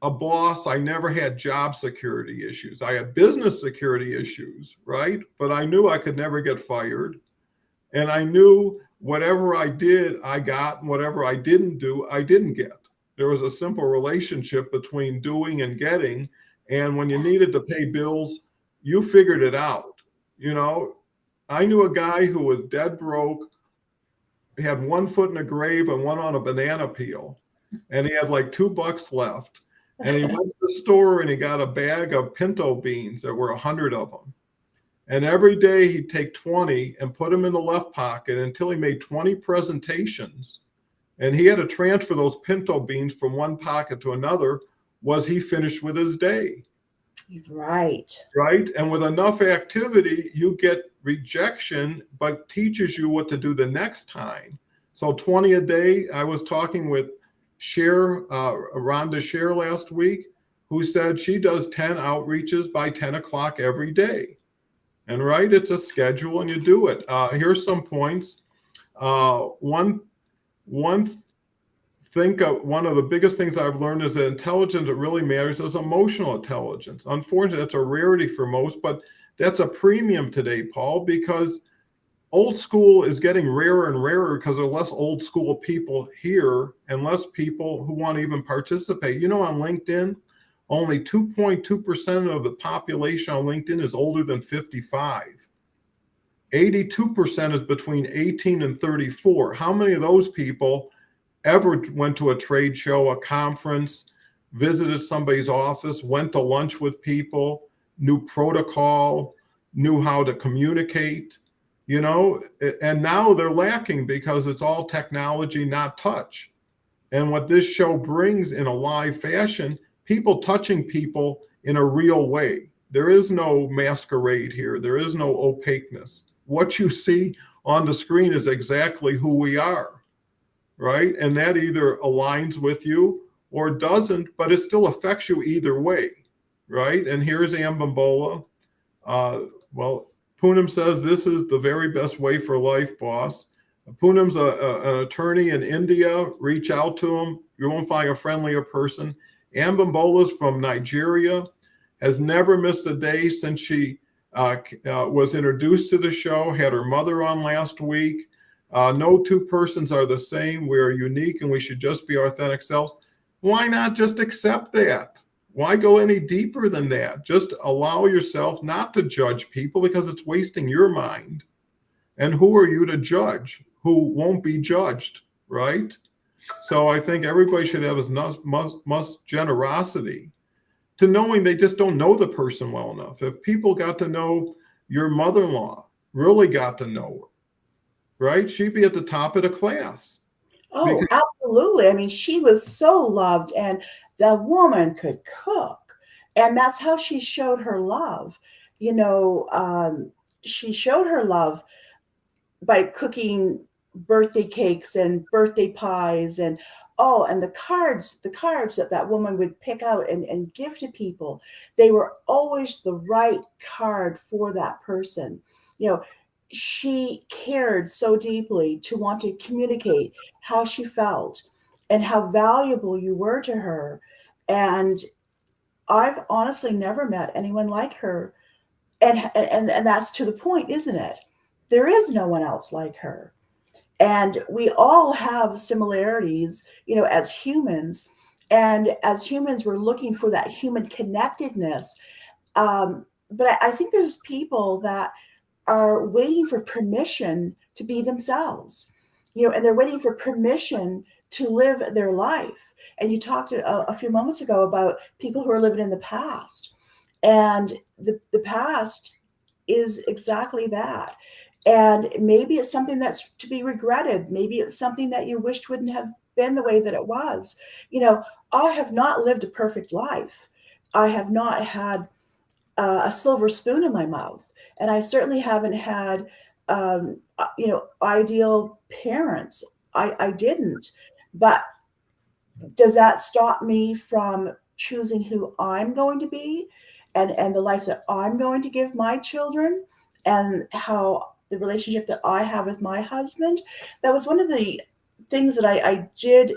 a boss. I never had job security issues. I had business security issues, right? But I knew I could never get fired. And I knew whatever I did, I got, and whatever I didn't do, I didn't get. There was a simple relationship between doing and getting. And when you needed to pay bills, you figured it out. I knew a guy who was dead broke. He had one foot in a grave and one on a banana peel. And he had like $2 left. And he went to the store and he got a bag of pinto beans. There were 100 of them. And every day he'd take 20 and put them in the left pocket until he made 20 presentations. And he had to transfer those pinto beans from one pocket to another. Was he finished with his day? Right. Right. And with enough activity, you get rejection, but teaches you what to do the next time. So 20 a day. I was talking with Rhonda Scher last week, who said she does 10 outreaches by 10 o'clock every day. And right, it's a schedule and you do it. Here's some points. One of the biggest things I've learned is that intelligence that really matters is emotional intelligence. Unfortunately, that's a rarity for most, but that's a premium today, Paul, because old school is getting rarer and rarer because there are less old school people here and less people who want to even participate. On LinkedIn, only 2.2% of the population on LinkedIn is older than 55. 82% is between 18 and 34. How many of those people ever went to a trade show, a conference, visited somebody's office, went to lunch with people, knew protocol, knew how to communicate, and now they're lacking because it's all technology, not touch. And what this show brings in a live fashion, people touching people in a real way. There is no masquerade here. There is no opaqueness. What you see on the screen is exactly who we are. Right? And that either aligns with you or doesn't, but it still affects you either way. Right? And here's Ambambola. Poonam says this is the very best way for life, boss. Poonam's an attorney in India. Reach out to him. You won't find a friendlier person. Ambambola's from Nigeria, has never missed a day since she was introduced to the show, had her mother on last week. No two persons are the same. We are unique and we should just be our authentic selves. Why not just accept that? Why go any deeper than that? Just allow yourself not to judge people because it's wasting your mind. And who are you to judge who won't be judged, right? So I think everybody should have as much generosity to knowing they just don't know the person well enough. If people got to know your mother-in-law, really got to know her, right? She'd be at the top of the class. Oh, Because absolutely. I mean, she was so loved, and the woman could cook, and that's how she showed her love. You know, she showed her love by cooking birthday cakes and birthday pies, and oh, and the cards that that woman would pick out and give to people, they were always the right card for that person. You know, she cared so deeply to want to communicate how she felt and how valuable you were to her. And I've honestly never met anyone like her. And that's to the point, isn't it? There is no one else like her. And we all have similarities, as humans. And as humans, we're looking for that human connectedness. But I think there's people that are waiting for permission to be themselves, and they're waiting for permission to live their life. And you talked a few moments ago about people who are living in the past. And the past is exactly that. And maybe it's something that's to be regretted. Maybe it's something that you wished wouldn't have been the way that it was. I have not lived a perfect life. I have not had a silver spoon in my mouth. And I certainly haven't had, ideal parents. I didn't. But does that stop me from choosing who I'm going to be, and the life that I'm going to give my children, and how the relationship that I have with my husband? That was one of the things that I did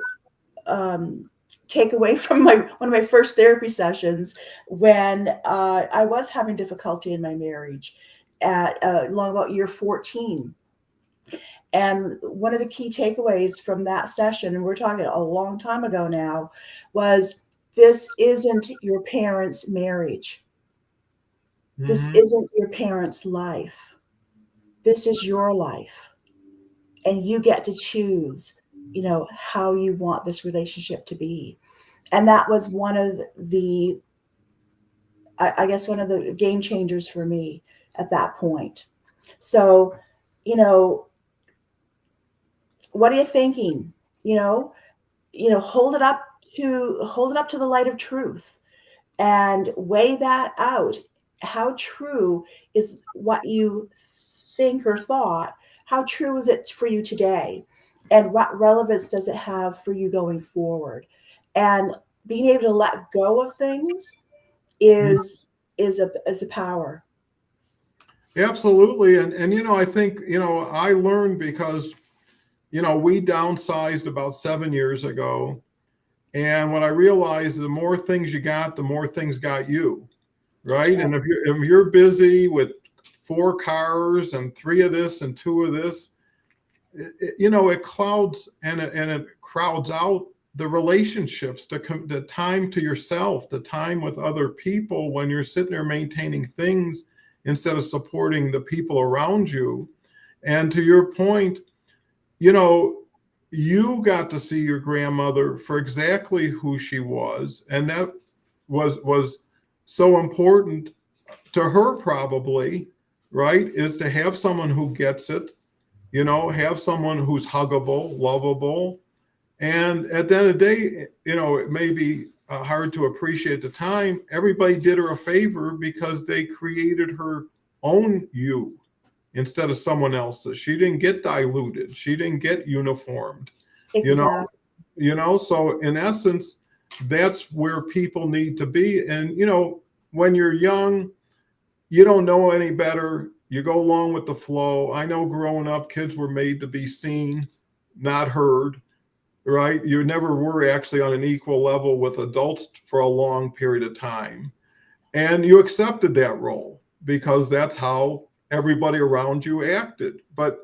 take away from one of my first therapy sessions, when I was having difficulty in my marriage at along about year 14. And one of the key takeaways from that session, and we're talking a long time ago now, was this isn't your parents' marriage. This mhm. isn't your parents' life. This is your life. And you get to choose, how you want this relationship to be. And that was one of the, I guess, one of the game changers for me at that point. So, you know, what are you thinking? You know, hold it up to the light of truth and weigh that out. How true is what you think or thought? How true is it for you today? And what relevance does it have for you going forward? And being able to let go of things is a power. Absolutely. And I think, I learned because, we downsized about 7 years ago. And what I realized, the more things you got, the more things got you, That's right? right. And if you're busy with 4 cars and 3 of this and 2 of this, it clouds and it crowds out the relationships, the time to yourself, the time with other people, when you're sitting there maintaining things instead of supporting the people around you. And to your point, you know, you got to see your grandmother for exactly who she was, and that was so important to her, probably, right? Is to have someone who gets it, have someone who's huggable, lovable. And at the end of the day, it may be hard to appreciate at the time. Everybody did her a favor because they created her own you instead of someone else's. She didn't get diluted. She didn't get uniformed, you know, Exactly. so in essence, that's where people need to be. And, when you're young, you don't know any better. You go along with the flow. I know growing up, kids were made to be seen, not heard, right? You never were actually on an equal level with adults for a long period of time. And you accepted that role because that's how everybody around you acted. But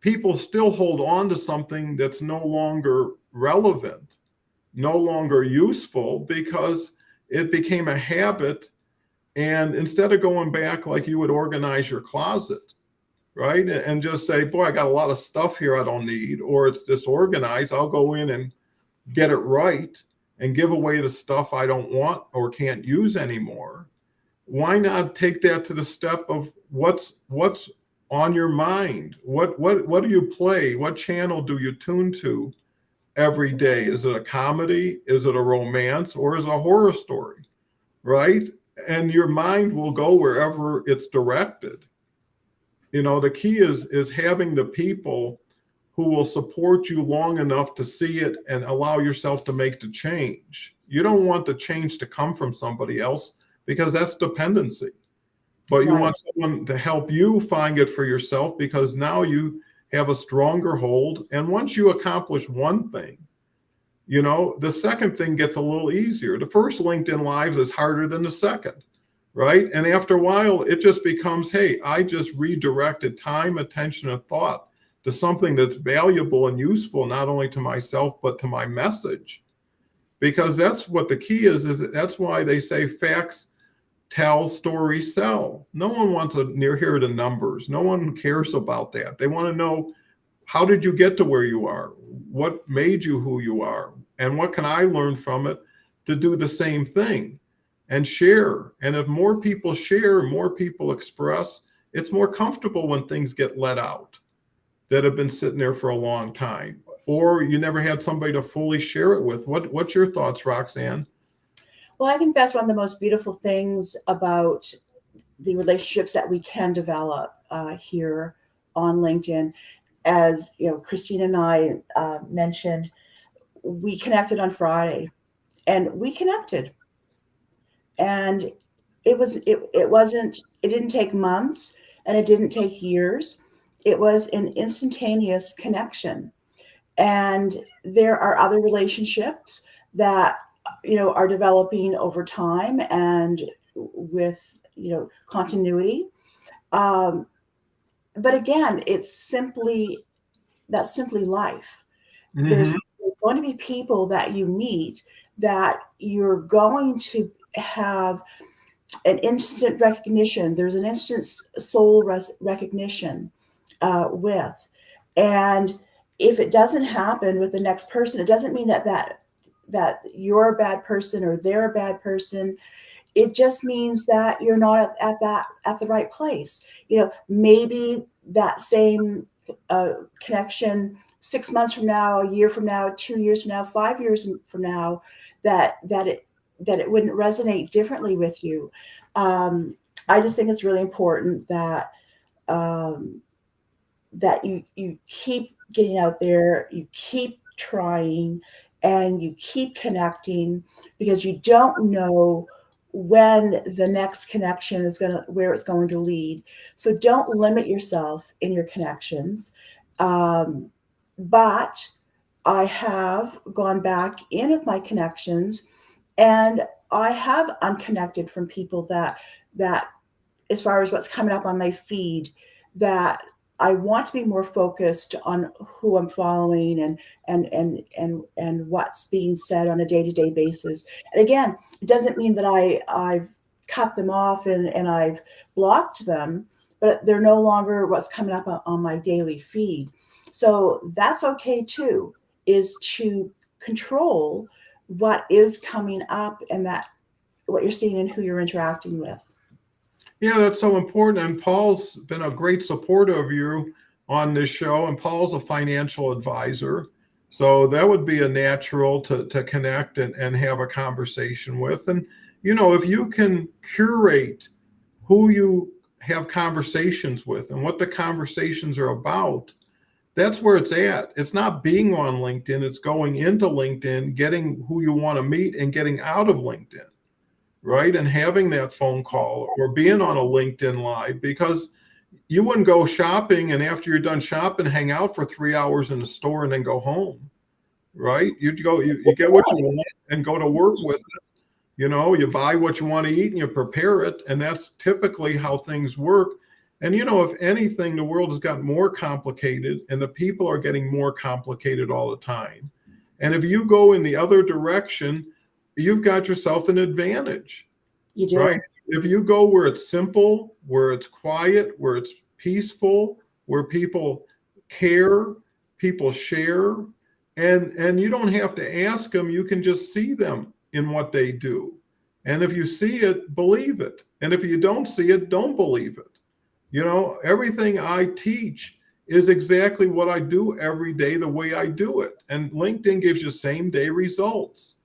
people still hold on to something that's no longer relevant, no longer useful, because it became a habit. And instead of going back, like, you would organize your closet, right? And just say, boy, I got a lot of stuff here I don't need, or it's disorganized, I'll go in and get it right and give away the stuff I don't want or can't use anymore, why not take that to the step of what's on your mind? What do you play? What channel do you tune to every day? Is it a comedy? Is it a romance? Or is it a horror story? Right? And your mind will go wherever it's directed. The key is having the people who will support you long enough to see it and allow yourself to make the change. You don't want the change to come from somebody else, because that's dependency. But you Right. want someone to help you find it for yourself, because now you have a stronger hold. And once you accomplish one thing, the second thing gets a little easier. The first LinkedIn Lives is harder than the second, right? And after a while, it just becomes, hey, I just redirected time, attention, and thought to something that's valuable and useful, not only to myself, but to my message. Because that's what the key is that's why they say facts tell, stories sell. No one wants to hear the numbers. No one cares about that. They want to know, how did you get to where you are? What made you who you are? And what can I learn from it to do the same thing and share? And if more people share, more people express, it's more comfortable when things get let out that have been sitting there for a long time, or you never had somebody to fully share it with. What's your thoughts, Roxanne? Well, I think that's one of the most beautiful things about the relationships that we can develop here on LinkedIn. As you know, Christine and I mentioned, we connected on Friday, and we connected, and it didn't take months, and it didn't take years. It was an instantaneous connection. And there are other relationships that are developing over time and with continuity. Um, but again, that's simply life. There's Mm-hmm. going to be people that you meet that you're going to have an instant recognition. There's an instant soul recognition with. And if it doesn't happen with the next person, it doesn't mean that you're a bad person or they're a bad person. It just means that you're not at the right place. Maybe that same connection 6 months from now, a year from now, 2 years from now, 5 years from now, that it wouldn't resonate differently with you. I just think it's really important um, that you keep getting out there, you keep trying, and you keep connecting, because you don't know when the next connection where it's going to lead. So don't limit yourself in your connections. But I have gone back in with my connections, and I have unconnected from people that as far as what's coming up on my feed, that I want to be more focused on who I'm following and what's being said on a day-to-day basis. And again, it doesn't mean that I've cut them off and I've blocked them, but they're no longer what's coming up on my daily feed. So that's okay too, is to control what is coming up and that what you're seeing and who you're interacting with. Yeah, that's so important. And Paul's been a great supporter of you on this show, and Paul's a financial advisor. So that would be a natural to connect and have a conversation with. And, if you can curate who you have conversations with and what the conversations are about, that's where it's at. It's not being on LinkedIn, it's going into LinkedIn, getting who you want to meet and getting out of LinkedIn, right? And having that phone call or being on a LinkedIn Live, because you wouldn't go shopping and after you're done shopping, hang out for 3 hours in the store and then go home, right? You'd go, you get what you want and go to work with it. You buy what you want to eat and you prepare it. And that's typically how things work. And, if anything, the world has gotten more complicated and the people are getting more complicated all the time. And if you go in the other direction, you've got yourself an advantage, You right? do. If you go where it's simple, where it's quiet, where it's peaceful, where people care, people share, And you don't have to ask them. You can just see them in what they do. And if you see it, believe it. And if you don't see it, don't believe it. You know, everything I teach is exactly what I do every day, the way I do it. And LinkedIn gives you same day results,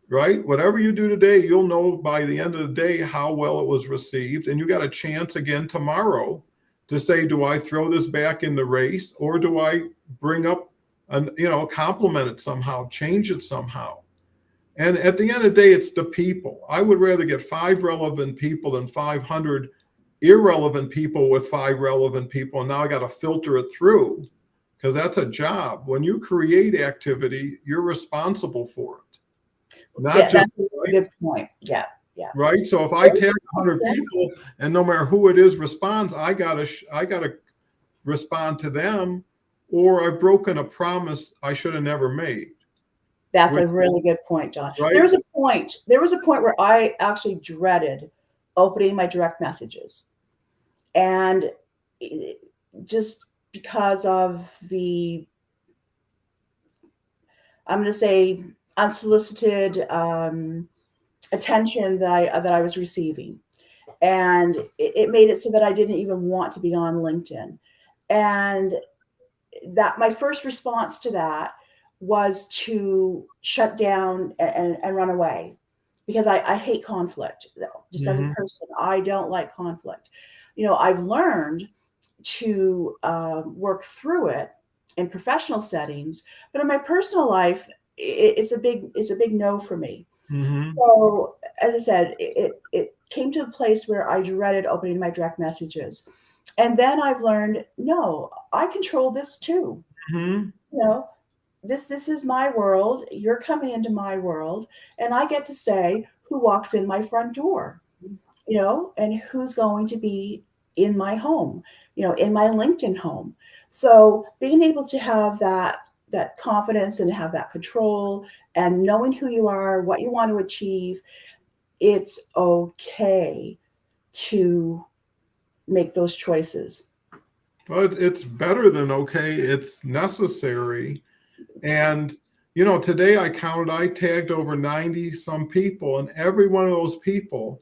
right? Whatever you do today, you'll know by the end of the day how well it was received. And you got a chance again tomorrow to say, do I throw this back in the race, or do I bring up compliment it somehow, change it somehow? And at the end of the day, it's the people. I would rather get 5 relevant people than 500 irrelevant people with 5 relevant people. And now I got to filter it through, because that's a job. When you create activity, you're responsible for it. Not Yeah, just, that's a right? good point. Yeah, yeah. Right. So if I tag 100 people and no matter who it is responds, I gotta respond to them, or I've broken a promise I should have never made. That's Which, a really good point, John. right? There was a point where I actually dreaded opening my direct messages. And just because of the, I'm going to say, unsolicited attention that I was receiving. And it made it so that I didn't even want to be on LinkedIn. And that my first response to that was to shut down and run away, because I hate conflict. Just as a person, I don't like conflict. You know, I've learned to work through it in professional settings, but in my personal life, it's a big no for me. So, as I said, it came to a place where I dreaded opening my direct messages. And then I've learned, no, I control this too. You know, this is my world. You're coming into my world, and I get to say who walks in my front door, and who's going to be in my home, in my LinkedIn home. So being able to have that confidence and have that control and knowing who you are, what you want to achieve, it's okay to make those choices. But it's better than okay. It's necessary. And, today I tagged over 90 some people, and every one of those people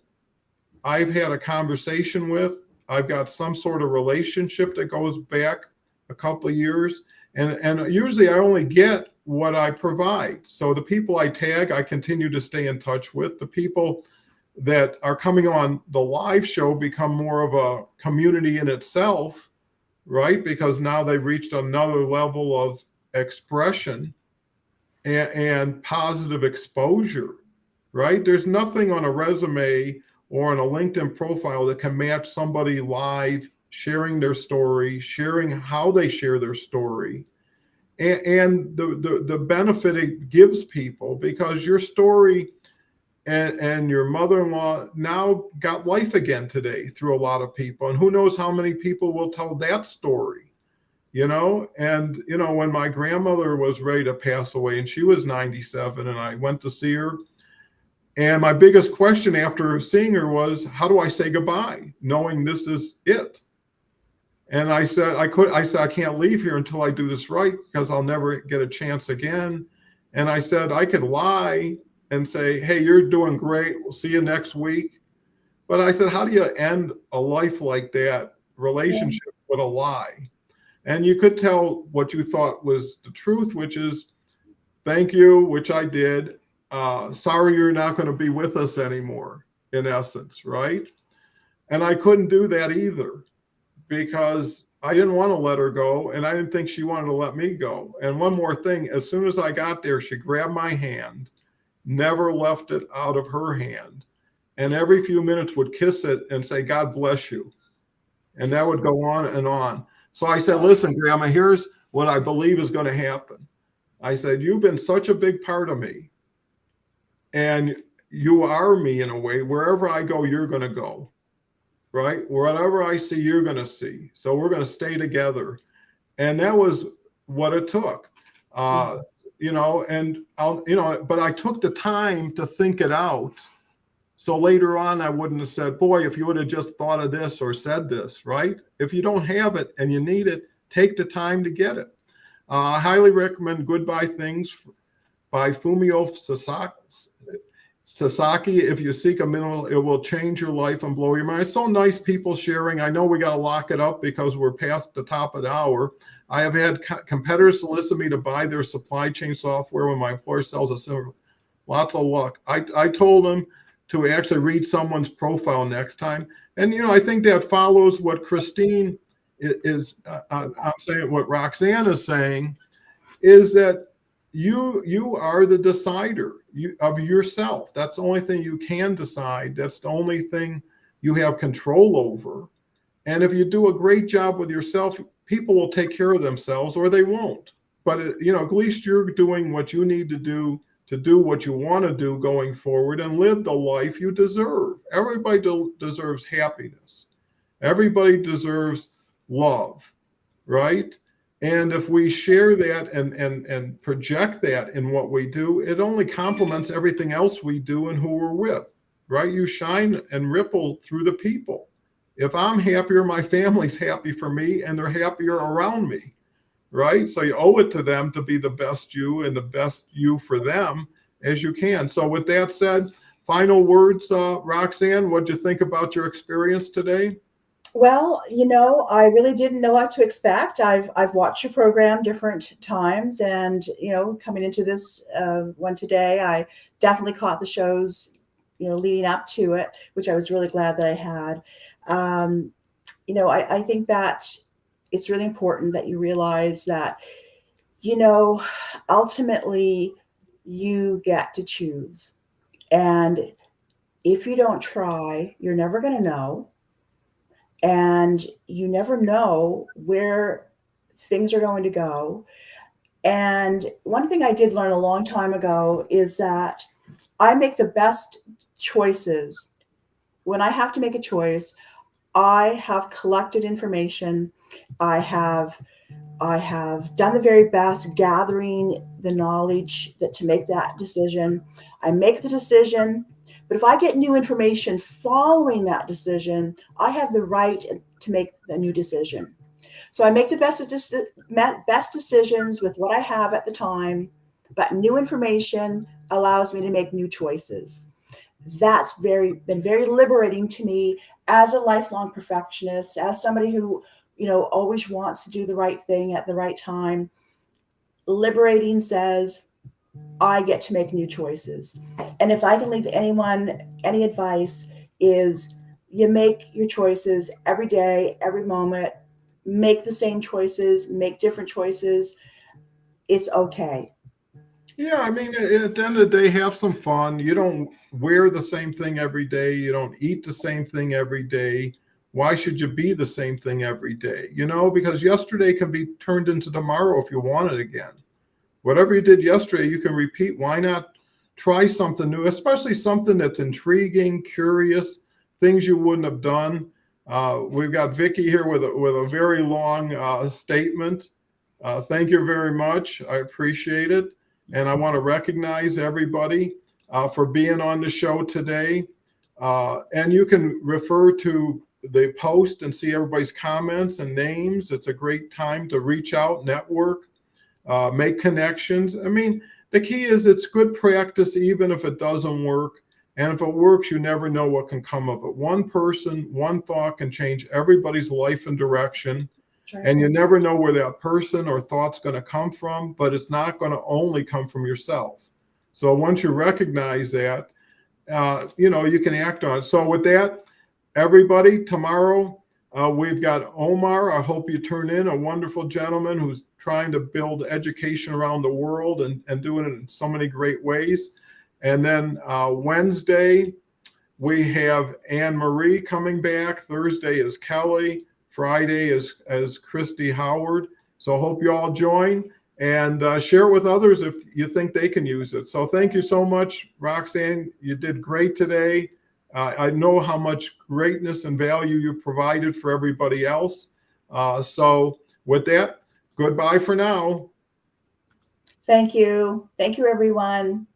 I've had a conversation with. I've got some sort of relationship that goes back a couple of years. And usually I only get what I provide. So the people I tag, I continue to stay in touch with. The people that are coming on the live show become more of a community in itself, right? Because now they've reached another level of expression and positive exposure, right? There's nothing on a resume or on a LinkedIn profile that can match somebody live sharing their story, sharing how they share their story, and the benefit it gives people, because your story and your mother-in-law now got life again today through a lot of people. And who knows how many people will tell that story, And, when my grandmother was ready to pass away and she was 97 and I went to see her, and my biggest question after seeing her was, how do I say goodbye, knowing this is it? And I said, I can't leave here until I do this right, because I'll never get a chance again. And I said, I could lie and say, hey, you're doing great, we'll see you next week. But I said, how do you end a life like that, relationship, with a lie? And you could tell what you thought was the truth, which is, thank you, which I did. Sorry, you're not going to be with us anymore, in essence, right? And I couldn't do that either, because I didn't want to let her go, and I didn't think she wanted to let me go. And one more thing, as soon as I got there, she grabbed my hand, never left it out of her hand, and every few minutes would kiss it and say, God bless you. And that would go on and on. So I said, listen, Grandma, here's what I believe is going to happen. I said, you've been such a big part of me, and you are me in a way. Wherever I go, you're going to go, right? Whatever I see, you're going to see. So we're going to stay together. And that was what it took, but I took the time to think it out. So later on, I wouldn't have said, boy, if you would have just thought of this or said this, right? If you don't have it and you need it, take the time to get it. I highly recommend Goodbye Things by Fumio Sasaki. If you seek a minimal, it will change your life and blow your mind. It's so nice people sharing. I know we got to lock it up because we're past the top of the hour. I have had competitors solicit me to buy their supply chain software when my employer sells a similar. Lots of luck. I told them to actually read someone's profile next time. And, I think that follows what Christine is I'm saying, what Roxanne is saying, is that you are the decider of yourself. That's the only thing you can decide. That's the only thing you have control over. And if you do a great job with yourself, people will take care of themselves, or they won't. But at least you're doing what you need to do what you want to do going forward and live the life you deserve. Everybody deserves happiness. Everybody deserves love, right? And if we share that and project that in what we do, it only complements everything else we do and who we're with, right? You shine and ripple through the people. If I'm happier, my family's happy for me and they're happier around me, right? So you owe it to them to be the best you and the best you for them as you can. So with that said, final words, Roxanne, what'd you think about your experience today? Well, I really didn't know what to expect. I've watched your program different times, and coming into this one today, I definitely caught the shows, leading up to it, which I was really glad that I had. I think that it's really important that you realize that, ultimately you get to choose, and if you don't try, you're never going to know. And you never know where things are going to go. And one thing I did learn a long time ago is that I make the best choices. When I have to make a choice, I have collected information. I have done the very best gathering the knowledge to make that decision. I make the decision. But if I get new information following that decision, I have the right to make the new decision. So I make the best decisions with what I have at the time, but new information allows me to make new choices. That's been very liberating to me as a lifelong perfectionist, as somebody who, always wants to do the right thing at the right time. Liberating says, I get to make new choices. And if I can leave anyone any advice, is you make your choices every day, every moment, make the same choices, make different choices. It's okay. Yeah, I mean, at the end of the day, have some fun. You don't wear the same thing every day. You don't eat the same thing every day. Why should you be the same thing every day? Because yesterday can be turned into tomorrow if you want it again. Whatever you did yesterday, you can repeat. Why not try something new, especially something that's intriguing, curious, things you wouldn't have done? We've got Vicki here with a very long statement. Thank you very much. I appreciate it. And I want to recognize everybody for being on the show today. And you can refer to the post and see everybody's comments and names. It's a great time to reach out, network, make connections. I mean, the key is it's good practice, even if it doesn't work. And if it works, you never know what can come of it. One person, one thought can change everybody's life and direction. Right. And you never know where that person or thought's going to come from, but it's not going to only come from yourself. So once you recognize that, you can act on it. So with that, everybody, tomorrow we've got Omar. I hope you turn in, a wonderful gentleman who's trying to build education around the world and doing it in so many great ways. And then Wednesday, we have Anne Marie coming back. Thursday is Kelly. Friday is Christy Howard. So I hope you all join and share it with others if you think they can use it. So thank you so much, Roxanne. You did great today. I know how much greatness and value you provided for everybody else. So with that, goodbye for now. Thank you. Thank you, everyone.